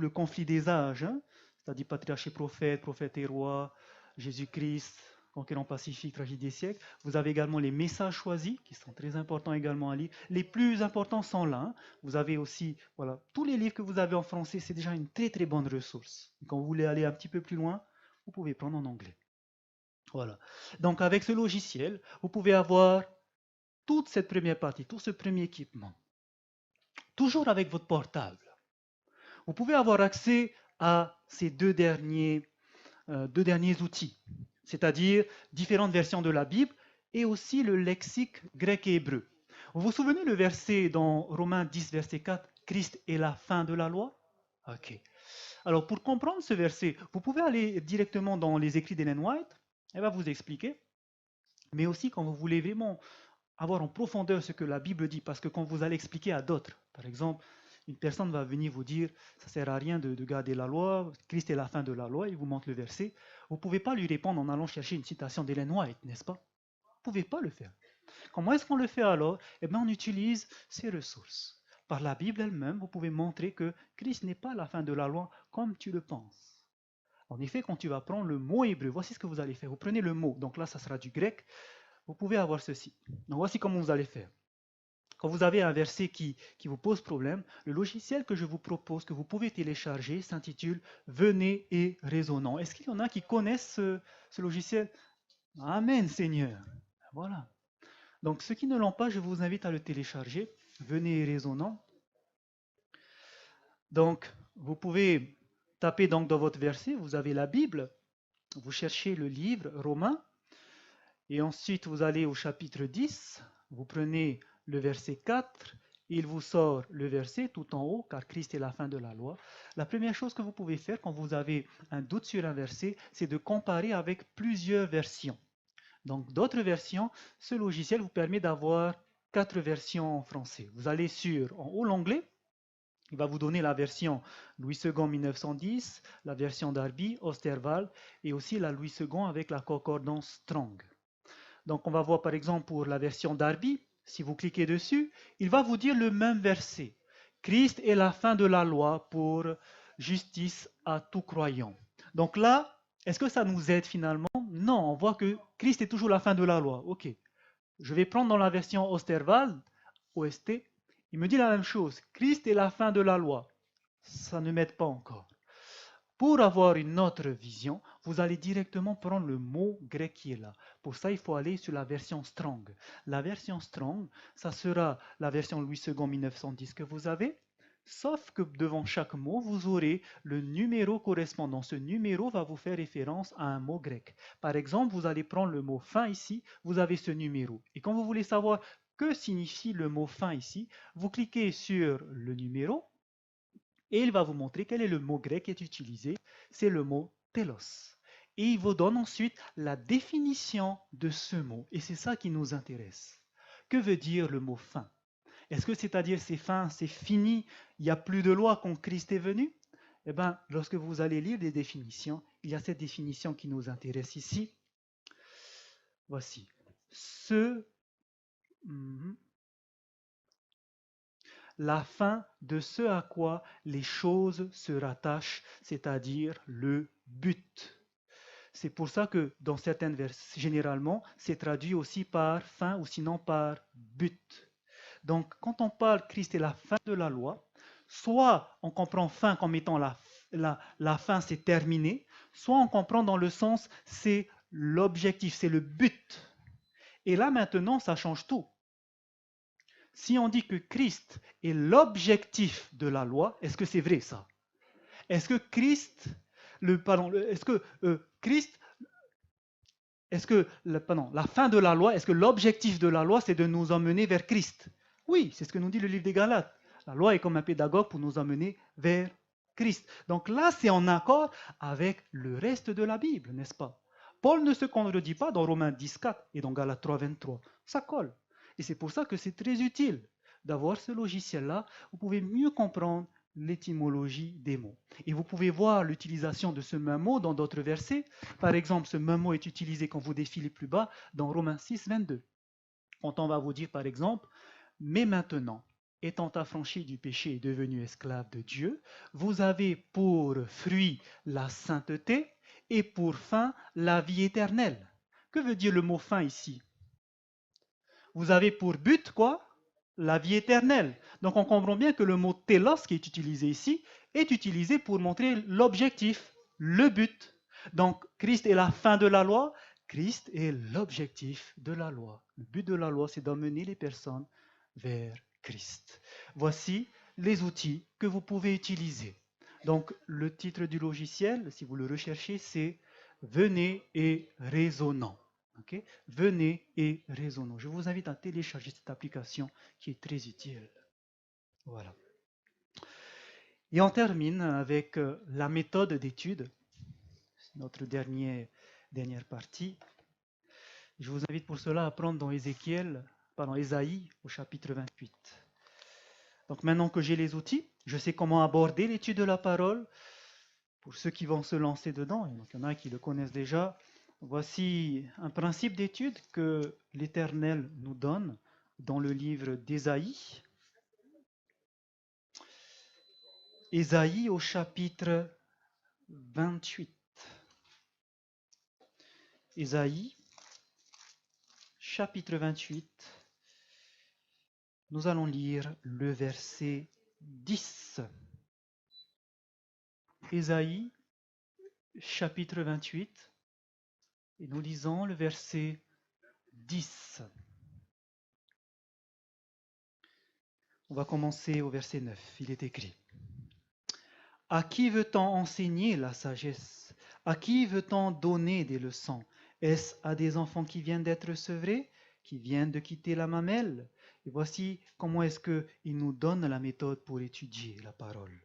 conflit des âges, hein, c'est-à-dire patriarche et prophète et roi, Jésus-Christ, conquérant pacifique, tragédie des siècles. Vous avez également les messages choisis, qui sont très importants également à lire. Les plus importants sont là. Hein. Vous avez aussi, voilà, tous les livres que vous avez en français, c'est déjà une très très bonne ressource. Et quand vous voulez aller un petit peu plus loin, vous pouvez prendre en anglais. Voilà. Donc avec ce logiciel, vous pouvez avoir toute cette première partie, tout ce premier équipement. Toujours avec votre portable. Vous pouvez avoir accès à ces deux derniers outils, c'est-à-dire différentes versions de la Bible et aussi le lexique grec et hébreu. Vous vous souvenez le verset dans Romains 10, verset 4, Christ est la fin de la loi? Ok. Alors pour comprendre ce verset, vous pouvez aller directement dans les écrits d'Ellen White, elle va vous expliquer, mais aussi quand vous voulez vraiment avoir en profondeur ce que la Bible dit, parce que quand vous allez expliquer à d'autres, par exemple, une personne va venir vous dire ça ne sert à rien de garder la loi, Christ est la fin de la loi, il vous montre le verset. Vous ne pouvez pas lui répondre en allant chercher une citation d'Ellen White, n'est-ce pas? Vous ne pouvez pas le faire. Comment est-ce qu'on le fait alors? Eh bien, on utilise ces ressources. Par la Bible elle-même, vous pouvez montrer que Christ n'est pas la fin de la loi comme tu le penses. En effet, quand tu vas prendre le mot hébreu, voici ce que vous allez faire. Vous prenez le mot, donc là, ça sera du grec. Vous pouvez avoir ceci. Donc voici comment vous allez faire. Quand vous avez un verset qui vous pose problème, le logiciel que je vous propose, que vous pouvez télécharger, s'intitule Venez et raisonnons. Est-ce qu'il y en a qui connaissent ce logiciel? Amen, Seigneur. Voilà. Donc, ceux qui ne l'ont pas, je vous invite à le télécharger. Venez et raisonnons. Donc, vous pouvez taper donc dans votre verset, vous avez la Bible, vous cherchez le livre Romains, et ensuite vous allez au chapitre 10, vous prenez le verset 4, il vous sort le verset tout en haut, car Christ est la fin de la loi. La première chose que vous pouvez faire quand vous avez un doute sur un verset, c'est de comparer avec plusieurs versions. Donc d'autres versions, ce logiciel vous permet d'avoir 4 versions en français. Vous allez sur en haut l'onglet, il va vous donner la version Louis II 1910, la version Darby, Osterwald et aussi la Louis II avec la concordance Strong. Donc on va voir par exemple pour la version Darby, si vous cliquez dessus, il va vous dire le même verset. Christ est la fin de la loi pour justice à tout croyant. Donc là, est-ce que ça nous aide finalement? Non, on voit que Christ est toujours la fin de la loi. Ok. Je vais prendre dans la version Osterwald, OST, il me dit la même chose. Christ est la fin de la loi. Ça ne m'aide pas encore. Pour avoir une autre vision, vous allez directement prendre le mot grec qui est là. Pour ça, il faut aller sur la version Strong. La version Strong, ça sera la version Louis II 1910 que vous avez, sauf que devant chaque mot, vous aurez le numéro correspondant. Ce numéro va vous faire référence à un mot grec. Par exemple, vous allez prendre le mot fin ici, vous avez ce numéro. Et quand vous voulez savoir que signifie le mot fin ici, vous cliquez sur le numéro, et il va vous montrer quel est le mot grec qui est utilisé. C'est le mot telos. Et il vous donne ensuite la définition de ce mot. Et c'est ça qui nous intéresse. Que veut dire le mot fin? Est-ce que c'est-à-dire c'est fin, c'est fini, il n'y a plus de loi quand Christ est venu? Eh bien, lorsque vous allez lire les définitions, il y a cette définition qui nous intéresse ici. Voici. La fin de ce à quoi les choses se rattachent, c'est-à-dire le but. C'est pour ça que dans certaines versions, généralement, c'est traduit aussi par fin ou sinon par but. Donc, quand on parle Christ est la fin de la loi, soit on comprend fin comme étant la fin, c'est terminé, soit on comprend dans le sens c'est l'objectif, c'est le but. Et là maintenant, ça change tout. Si on dit que Christ est l'objectif de la loi, est-ce que c'est vrai ça? Est-ce que Christ, la fin de la loi, est-ce que l'objectif de la loi, c'est de nous emmener vers Christ? Oui, c'est ce que nous dit le livre des Galates. La loi est comme un pédagogue pour nous emmener vers Christ. Donc là, c'est en accord avec le reste de la Bible, n'est-ce pas? Paul ne se contredit pas dans Romains 10.4 et dans Galates 3.23. Ça colle. Et c'est pour ça que c'est très utile d'avoir ce logiciel-là. Vous pouvez mieux comprendre l'étymologie des mots. Et vous pouvez voir l'utilisation de ce même mot dans d'autres versets. Par exemple, ce même mot est utilisé quand vous défilez plus bas dans Romains 6, 22. Quand on va vous dire par exemple, mais maintenant, étant affranchi du péché et devenu esclave de Dieu, vous avez pour fruit la sainteté et pour fin la vie éternelle. Que veut dire le mot fin ici? Vous avez pour but quoi? La vie éternelle. Donc on comprend bien que le mot télos qui est utilisé ici est utilisé pour montrer l'objectif, le but. Donc Christ est la fin de la loi, Christ est l'objectif de la loi. Le but de la loi, c'est d'emmener les personnes vers Christ. Voici les outils que vous pouvez utiliser. Donc le titre du logiciel, si vous le recherchez, c'est Venez et raisonnons. Okay? Venez et raisonnons. Je vous invite à télécharger cette application qui est très utile. Voilà. Et on termine avec la méthode d'étude. C'est notre dernière partie. Je vous invite pour cela à prendre dans Ésaïe au chapitre 28. Donc maintenant que j'ai les outils, je sais comment aborder l'étude de la parole. Pour ceux qui vont se lancer dedans, donc il y en a qui le connaissent déjà, voici un principe d'étude que l'Éternel nous donne dans le livre d'Ésaïe. Ésaïe au chapitre 28. Ésaïe, chapitre 28, Nous allons lire le verset 10. Ésaïe, chapitre 28, et nous lisons le verset 10. On va commencer au verset 9. Il est écrit: À qui veut-on enseigner la sagesse? À qui veut-on donner des leçons? Est-ce à des enfants qui viennent d'être sevrés, qui viennent de quitter la mamelle? Et voici comment est-ce qu'il nous donne la méthode pour étudier la parole.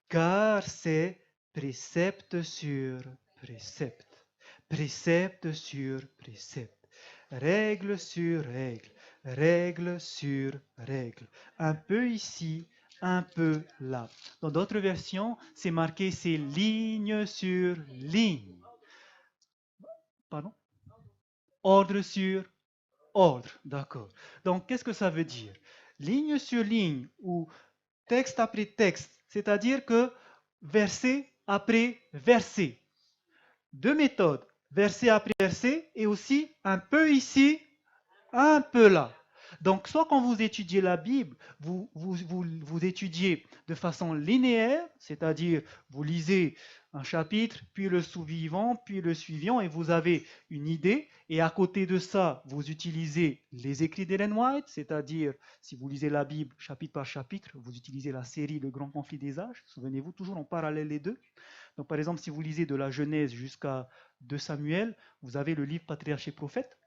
Car c'est précepte sur précepte, précepte sur précepte, règle sur règle, règle sur règle, un peu ici, un peu là. Dans d'autres versions, c'est marqué, c'est ligne sur ligne. Pardon? Ordre sur ordre, d'accord. Donc, qu'est-ce que ça veut dire? Ligne sur ligne ou texte après texte, c'est-à-dire que verset après verset. Deux méthodes, verset après verset et aussi un peu ici, un peu là. Donc, soit quand vous étudiez la Bible, vous étudiez de façon linéaire, c'est-à-dire vous lisez un chapitre, puis le suivant, puis le suivant, et vous avez une idée. Et à côté de ça, vous utilisez les écrits d'Ellen White, c'est-à-dire, si vous lisez la Bible chapitre par chapitre, vous utilisez la série Le Grand Conflit des âges. Souvenez-vous, toujours en parallèle les deux. Donc, par exemple, si vous lisez de la Genèse jusqu'à 2 Samuel, vous avez le livre Patriarches et Prophètes,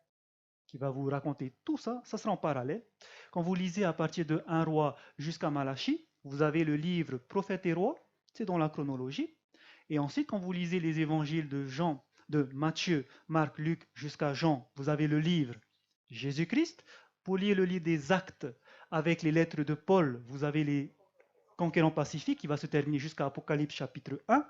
qui va vous raconter tout ça, ça sera en parallèle. Quand vous lisez à partir de 1 roi jusqu'à Malachie, vous avez le livre Prophètes et rois, c'est dans la chronologie. Et ensuite, quand vous lisez les évangiles de Jean, de Matthieu, Marc, Luc jusqu'à Jean, vous avez le livre Jésus-Christ. Pour lire le livre des Actes avec les lettres de Paul, vous avez les Conquérants pacifiques qui va se terminer jusqu'à Apocalypse chapitre 1.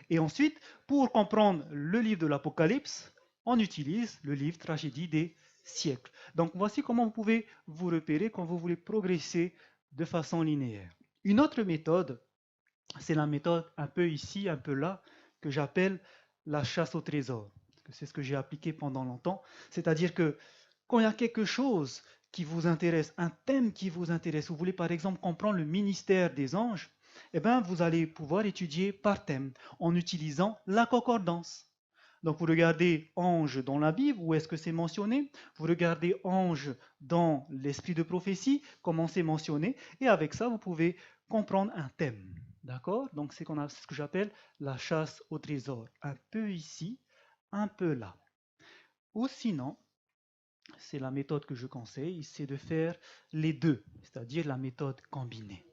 Et ensuite, pour comprendre le livre de l'Apocalypse, on utilise le livre Tragédie des siècles. Donc voici comment vous pouvez vous repérer quand vous voulez progresser de façon linéaire. Une autre méthode, c'est la méthode un peu ici, un peu là, que j'appelle la chasse au trésor. C'est ce que j'ai appliqué pendant longtemps. C'est-à-dire que quand il y a quelque chose qui vous intéresse, un thème qui vous intéresse, vous voulez par exemple comprendre le ministère des anges, eh bien, vous allez pouvoir étudier par thème en utilisant la concordance. Donc, vous regardez ange dans la Bible, où est-ce que c'est mentionné? Vous regardez ange dans l'esprit de prophétie, comment c'est mentionné, et avec ça, vous pouvez comprendre un thème. D'accord? Donc, c'est ce que j'appelle la chasse au trésor. Un peu ici, un peu là. Ou sinon, c'est la méthode que je conseille, c'est de faire les deux, c'est-à-dire la méthode combinée.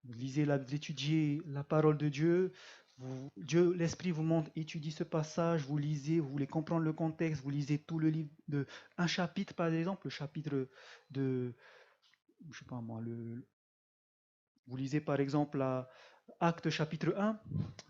Vous lisez, vous étudiez la parole de Dieu, Dieu, l'Esprit vous montre, étudie ce passage, vous lisez, vous voulez comprendre le contexte, vous lisez tout le livre de un chapitre par exemple, le chapitre de, je sais pas moi, vous lisez par exemple Acte chapitre 1,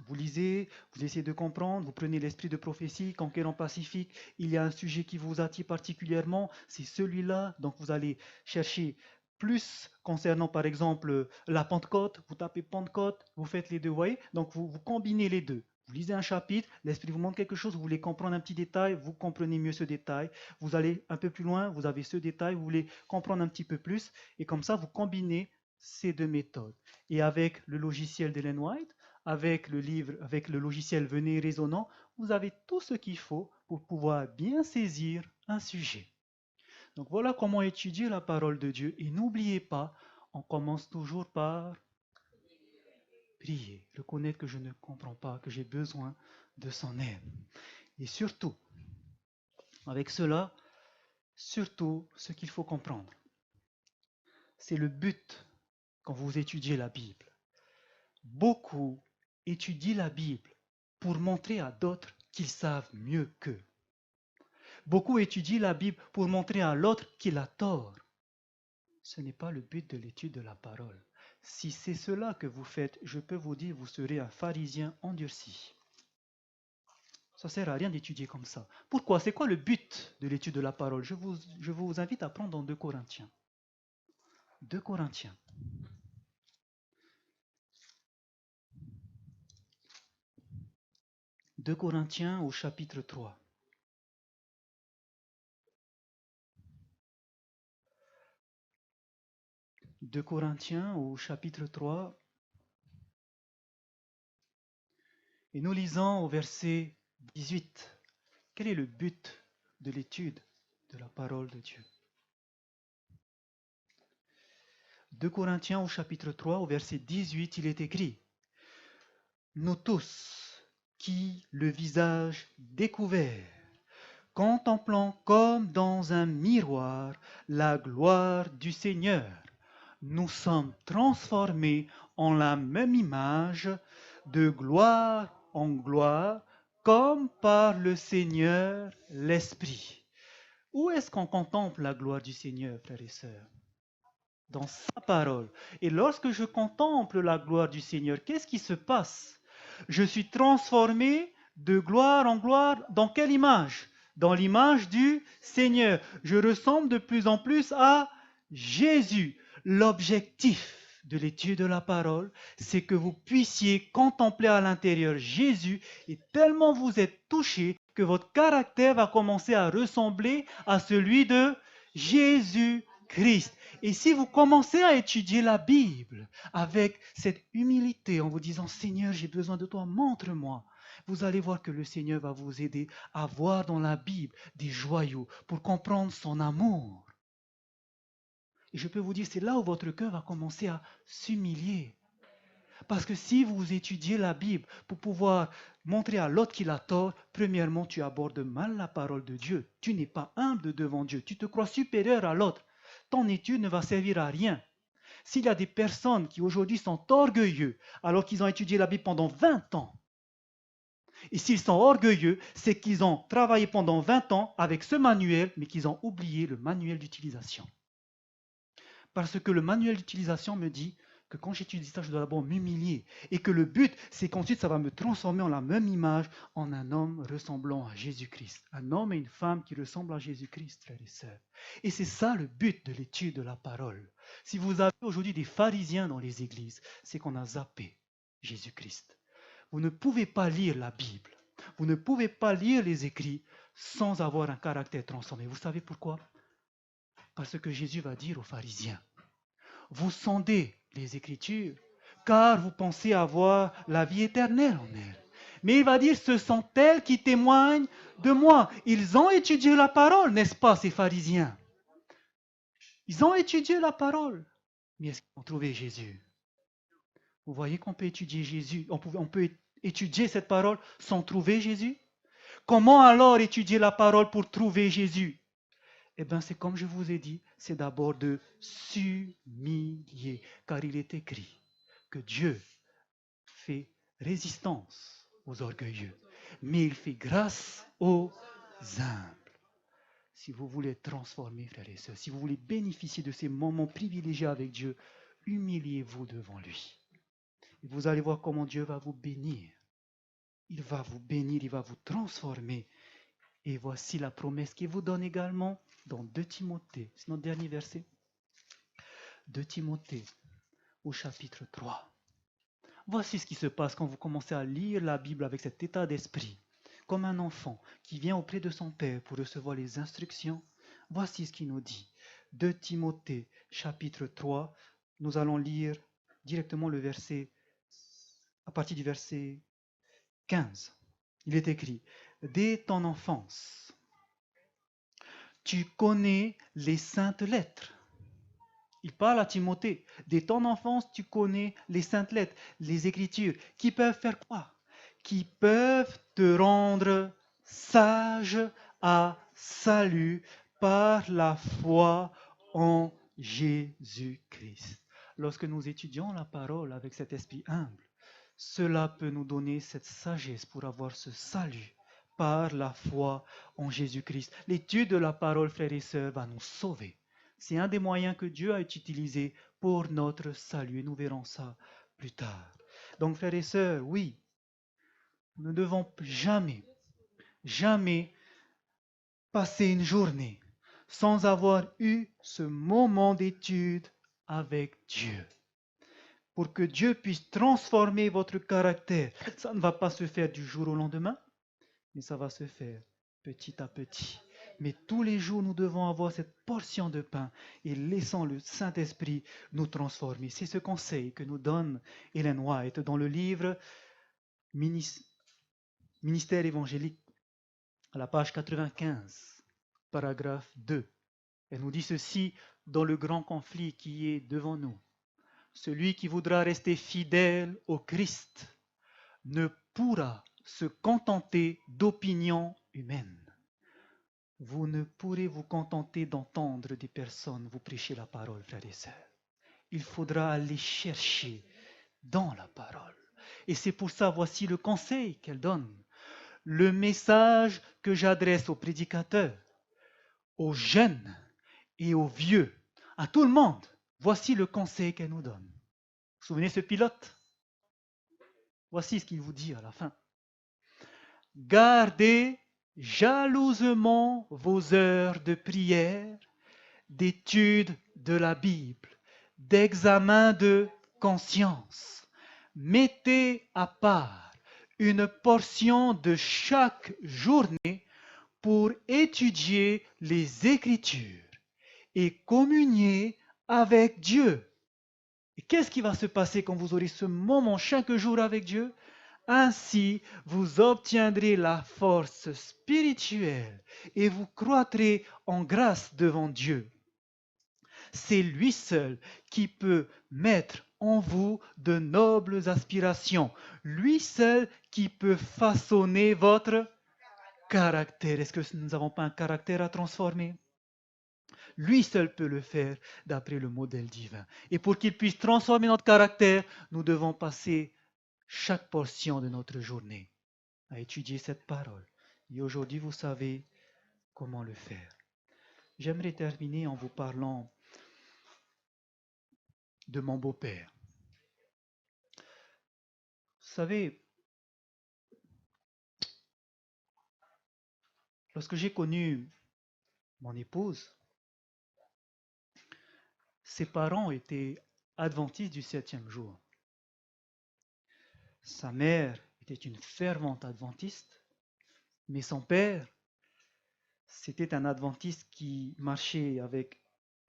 vous lisez, vous essayez de comprendre, vous prenez l'esprit de prophétie, conquérant pacifique, il y a un sujet qui vous attire particulièrement, c'est celui-là, donc vous allez chercher plus concernant par exemple la Pentecôte, vous tapez Pentecôte, vous faites les deux, vous voyez, donc vous combinez les deux. Vous lisez un chapitre, l'esprit vous montre quelque chose, vous voulez comprendre un petit détail, vous comprenez mieux ce détail, vous allez un peu plus loin, vous avez ce détail, vous voulez comprendre un petit peu plus, et comme ça vous combinez ces deux méthodes. Et avec le logiciel d'Ellen White, avec le livre, avec le logiciel Venez Résonant, vous avez tout ce qu'il faut pour pouvoir bien saisir un sujet. Donc voilà comment étudier la parole de Dieu. Et n'oubliez pas, on commence toujours par prier, reconnaître que je ne comprends pas, que j'ai besoin de son aide. Et surtout, avec cela, surtout ce qu'il faut comprendre, c'est le but quand vous étudiez la Bible. Beaucoup étudient la Bible pour montrer à d'autres qu'ils savent mieux qu'eux. Beaucoup étudient la Bible pour montrer à l'autre qu'il a tort. Ce n'est pas le but de l'étude de la parole. Si c'est cela que vous faites, je peux vous dire, vous serez un pharisien endurci. Ça ne sert à rien d'étudier comme ça. Pourquoi? C'est quoi le but de l'étude de la parole? Je vous invite à prendre dans 2 Corinthiens. 2 Corinthiens. 2 Corinthiens au chapitre 3. 2 Corinthiens au chapitre 3. Et nous lisons au verset 18. Quel est le but de l'étude de la parole de Dieu? 2 Corinthiens au chapitre 3 au verset 18, il est écrit: Nous tous, qui, le visage découvert, contemplant comme dans un miroir la gloire du Seigneur, nous sommes transformés en la même image, de gloire en gloire, comme par le Seigneur l'Esprit. Où est-ce qu'on contemple la gloire du Seigneur, frères et sœurs? Dans sa parole. Et lorsque je contemple la gloire du Seigneur, qu'est-ce qui se passe? Je suis transformé de gloire en gloire. Dans quelle image? Dans l'image du Seigneur. Je ressemble de plus en plus à Jésus. L'objectif de l'étude de la parole, c'est que vous puissiez contempler à l'intérieur Jésus, et tellement vous êtes touché que votre caractère va commencer à ressembler à celui de Jésus-Christ. Et si vous commencez à étudier la Bible avec cette humilité en vous disant « Seigneur, j'ai besoin de toi, montre-moi », vous allez voir que le Seigneur va vous aider à voir dans la Bible des joyaux pour comprendre son amour. Et je peux vous dire, c'est là où votre cœur va commencer à s'humilier. Parce que si vous étudiez la Bible pour pouvoir montrer à l'autre qu'il a tort, premièrement, tu abordes mal la parole de Dieu. Tu n'es pas humble devant Dieu. Tu te crois supérieur à l'autre. Ton étude ne va servir à rien. S'il y a des personnes qui aujourd'hui sont orgueilleux, alors qu'ils ont étudié la Bible pendant 20 ans, et s'ils sont orgueilleux, c'est qu'ils ont travaillé pendant 20 ans avec ce manuel, mais qu'ils ont oublié le manuel d'utilisation. Parce que le manuel d'utilisation me dit que quand j'étudie ça, je dois d'abord m'humilier. Et que le but, c'est qu'ensuite, ça va me transformer en la même image, en un homme ressemblant à Jésus-Christ. Un homme et une femme qui ressemblent à Jésus-Christ, frères et sœurs. Et c'est ça le but de l'étude de la parole. Si vous avez aujourd'hui des pharisiens dans les églises, c'est qu'on a zappé Jésus-Christ. Vous ne pouvez pas lire la Bible. Vous ne pouvez pas lire les écrits sans avoir un caractère transformé. Vous savez pourquoi? Parce que Jésus va dire aux pharisiens, vous sondez les Écritures, car vous pensez avoir la vie éternelle en elles. Mais il va dire, ce sont elles qui témoignent de moi. Ils ont étudié la parole, n'est-ce pas, ces pharisiens? Ils ont étudié la parole. Mais est-ce qu'ils ont trouvé Jésus? Vous voyez qu'on peut étudier Jésus, on peut étudier cette parole sans trouver Jésus? Comment alors étudier la parole pour trouver Jésus? Eh bien, c'est comme je vous ai dit, c'est d'abord de s'humilier, car il est écrit que Dieu fait résistance aux orgueilleux, mais il fait grâce aux humbles. Si vous voulez être transformés, frères et sœurs, si vous voulez bénéficier de ces moments privilégiés avec Dieu, humiliez-vous devant lui. Et vous allez voir comment Dieu va vous bénir. Il va vous bénir, il va vous transformer. Et voici la promesse qu'il vous donne également dans 2 Timothée, c'est notre dernier verset. 2 Timothée, au chapitre 3. Voici ce qui se passe quand vous commencez à lire la Bible avec cet état d'esprit, comme un enfant qui vient auprès de son père pour recevoir les instructions. Voici ce qu'il nous dit. 2 Timothée, chapitre 3, nous allons lire directement le verset, à partir du verset 15. Il est écrit, dès ton enfance, tu connais les saintes lettres. Il parle à Timothée. Dès ton enfance, tu connais les saintes lettres, les Écritures, qui peuvent faire quoi? Qui peuvent te rendre sage à salut par la foi en Jésus-Christ. Lorsque nous étudions la parole avec cet esprit humble, cela peut nous donner cette sagesse pour avoir ce salut par la foi en Jésus-Christ. L'étude de la parole, frères et sœurs, va nous sauver. C'est un des moyens que Dieu a utilisé pour notre salut. Et nous verrons ça plus tard. Donc, frères et sœurs, oui, nous ne devons jamais passer une journée sans avoir eu ce moment d'étude avec Dieu. Pour que Dieu puisse transformer votre caractère. Ça ne va pas se faire du jour au lendemain, mais ça va se faire petit à petit. Mais tous les jours, nous devons avoir cette portion de pain et laissons le Saint-Esprit nous transformer. C'est ce conseil que nous donne Ellen White dans le livre Ministère évangélique, à la page 95, paragraphe 2. Elle nous dit ceci dans le grand conflit qui est devant nous. Celui qui voudra rester fidèle au Christ ne pourra se contenter d'opinions humaines. Vous ne pourrez vous contenter d'entendre des personnes vous prêcher la parole, frères et sœurs. Il faudra aller chercher dans la parole. Et c'est pour ça, voici le conseil qu'elle donne. Le message que j'adresse aux prédicateurs, aux jeunes et aux vieux, à tout le monde, voici le conseil qu'elle nous donne. Vous vous souvenez ce pilote? Voici ce qu'il vous dit à la fin. Gardez jalousement vos heures de prière, d'étude de la Bible, d'examen de conscience. Mettez à part une portion de chaque journée pour étudier les Écritures et communier avec Dieu. Et qu'est-ce qui va se passer quand vous aurez ce moment chaque jour avec Dieu? Ainsi, vous obtiendrez la force spirituelle et vous croîtrez en grâce devant Dieu. C'est lui seul qui peut mettre en vous de nobles aspirations. Lui seul qui peut façonner votre caractère. Est-ce que nous n'avons pas un caractère à transformer? Lui seul peut le faire d'après le modèle divin. Et pour qu'il puisse transformer notre caractère, nous devons passer chaque portion de notre journée à étudier cette parole. Et aujourd'hui, vous savez comment le faire. J'aimerais terminer en vous parlant de mon beau-père. Vous savez, lorsque j'ai connu mon épouse, ses parents étaient adventistes du 7e jour. Sa mère était une fervente adventiste, mais son père, c'était un adventiste qui marchait avec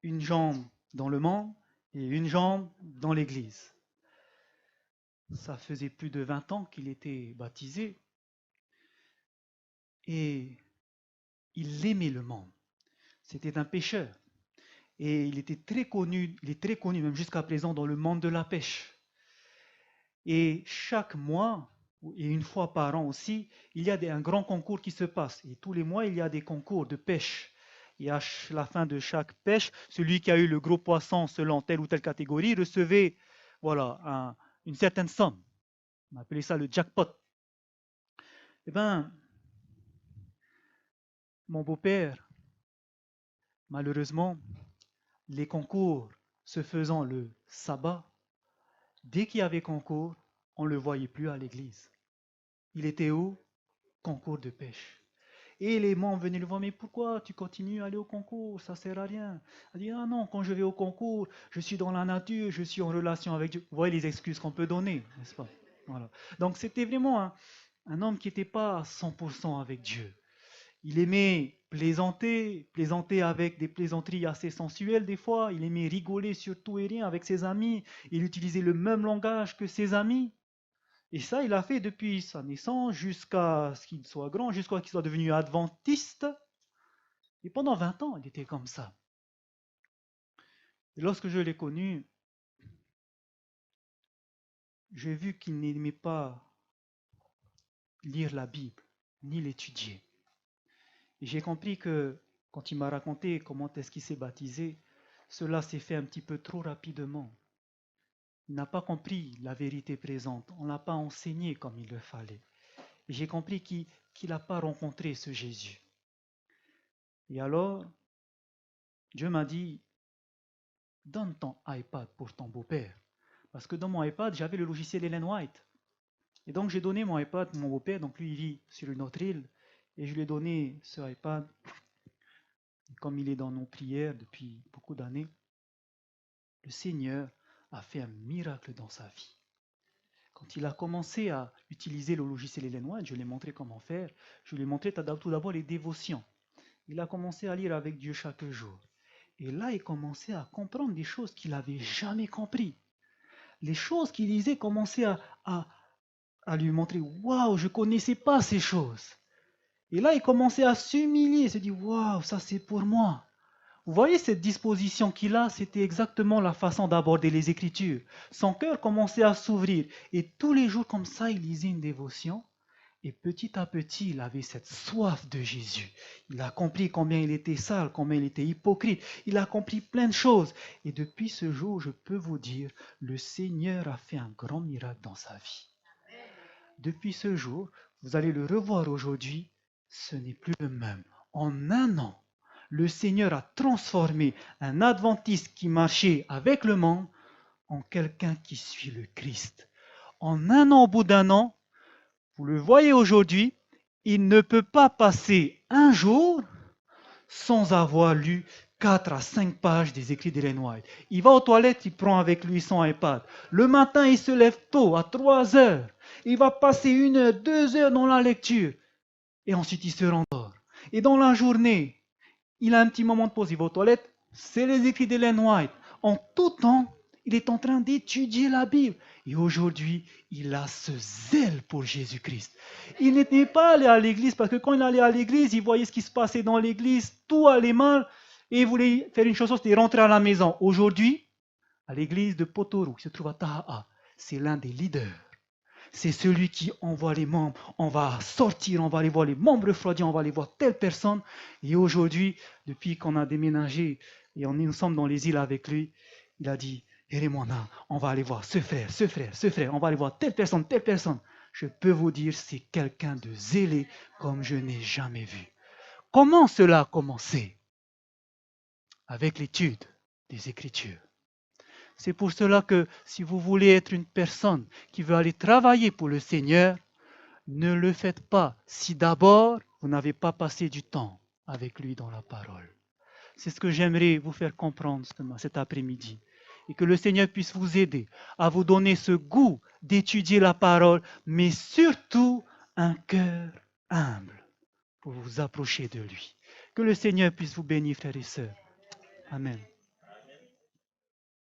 une jambe dans le monde et une jambe dans l'église. Ça faisait plus de 20 ans qu'il était baptisé et il aimait le monde. C'était un pêcheur et il était très connu, il est très connu même jusqu'à présent dans le monde de la pêche. Et chaque mois, et une fois par an aussi, il y a un grand concours qui se passe. Et tous les mois, il y a des concours de pêche. Et à la fin de chaque pêche, celui qui a eu le gros poisson selon telle ou telle catégorie recevait voilà, une certaine somme. On appelait ça le jackpot. Eh bien, mon beau-père, malheureusement, les concours se faisant le sabbat, dès qu'il y avait concours, on ne le voyait plus à l'église. Il était où? Concours de pêche. Et les membres venaient le voir, mais pourquoi tu continues à aller au concours? Ça ne sert à rien. Il dit, ah non, quand je vais au concours, je suis dans la nature, je suis en relation avec Dieu. Vous voyez les excuses qu'on peut donner, n'est-ce pas? Voilà. Donc c'était vraiment un homme qui n'était pas à 100% avec Dieu. Il aimait plaisanter avec des plaisanteries assez sensuelles des fois. Il aimait rigoler sur tout et rien avec ses amis. Il utilisait le même langage que ses amis. Et ça, il a fait depuis sa naissance jusqu'à ce qu'il soit grand, jusqu'à ce qu'il soit devenu adventiste. Et pendant 20 ans, il était comme ça. Et lorsque je l'ai connu, j'ai vu qu'il n'aimait pas lire la Bible, ni l'étudier. Et j'ai compris que quand il m'a raconté comment est-ce qu'il s'est baptisé, cela s'est fait un petit peu trop rapidement. Il n'a pas compris la vérité présente. On ne l'a pas enseigné comme il le fallait. Et j'ai compris qu'il n'a pas rencontré ce Jésus. Et alors, Dieu m'a dit, donne ton iPad pour ton beau-père. Parce que dans mon iPad, j'avais le logiciel Ellen White. Et donc j'ai donné mon iPad à mon beau-père, donc lui il vit sur une autre île, et je lui ai donné ce iPad. Et comme il est dans nos prières depuis beaucoup d'années, le Seigneur a fait un miracle dans sa vie. Quand il a commencé à utiliser le logiciel Ellen White, je lui ai montré comment faire. Je lui ai montré tout d'abord les dévotions. il a commencé à lire avec Dieu chaque jour. Et là, il commençait à comprendre des choses qu'il n'avait jamais compris. Les choses qu'il lisait commençaient à lui montrer, waouh, je ne connaissais pas ces choses. Et là, il commençait à s'humilier, il se dit, waouh, ça c'est pour moi. Vous voyez cette disposition qu'il a, c'était exactement la façon d'aborder les Écritures. Son cœur commençait à s'ouvrir. Et tous les jours, comme ça, il lisait une dévotion. Et petit à petit, il avait cette soif de Jésus. Il a compris combien il était sale, combien il était hypocrite. Il a compris plein de choses. Et depuis ce jour, je peux vous dire, le Seigneur a fait un grand miracle dans sa vie. Depuis ce jour, vous allez le revoir aujourd'hui, ce n'est plus le même. En un an, le Seigneur a transformé un adventiste qui marchait avec le monde en quelqu'un qui suit le Christ. En un an, au bout d'un an, vous le voyez aujourd'hui, il ne peut pas passer un jour sans avoir lu 4 à 5 pages des écrits d'Ellen White. Il va aux toilettes, il prend avec lui son iPad. Le matin, il se lève tôt, à 3 heures. Il va passer 1 heure, 2 heures dans la lecture. Et ensuite, il se rendort. Et dans la journée, il a un petit moment de pause, il va aux toilettes, c'est les écrits d'Ellen White. En tout temps, il est en train d'étudier la Bible. Et aujourd'hui, il a ce zèle pour Jésus-Christ. Il n'était pas allé à l'église parce que quand il allait à l'église, il voyait ce qui se passait dans l'église, tout allait mal, et il voulait faire une chose, c'était rentrer à la maison. Aujourd'hui, à l'église de Potoro, qui se trouve à Taha'a, c'est l'un des leaders. C'est celui qui envoie les membres. On va sortir, on va aller voir les membres refroidis, on va aller voir telle personne. Et aujourd'hui, depuis qu'on a déménagé et nous sommes dans les îles avec lui, il a dit, Eremona, on va aller voir ce frère, ce frère, ce frère, on va aller voir telle personne, telle personne. Je peux vous dire, c'est quelqu'un de zélé comme je n'ai jamais vu. Comment cela a commencé? Avec l'étude des Écritures. C'est pour cela que si vous voulez être une personne qui veut aller travailler pour le Seigneur, ne le faites pas si d'abord vous n'avez pas passé du temps avec lui dans la parole. C'est ce que j'aimerais vous faire comprendre cet après-midi. Et que le Seigneur puisse vous aider à vous donner ce goût d'étudier la parole, mais surtout un cœur humble pour vous approcher de lui. Que le Seigneur puisse vous bénir, frères et sœurs. Amen.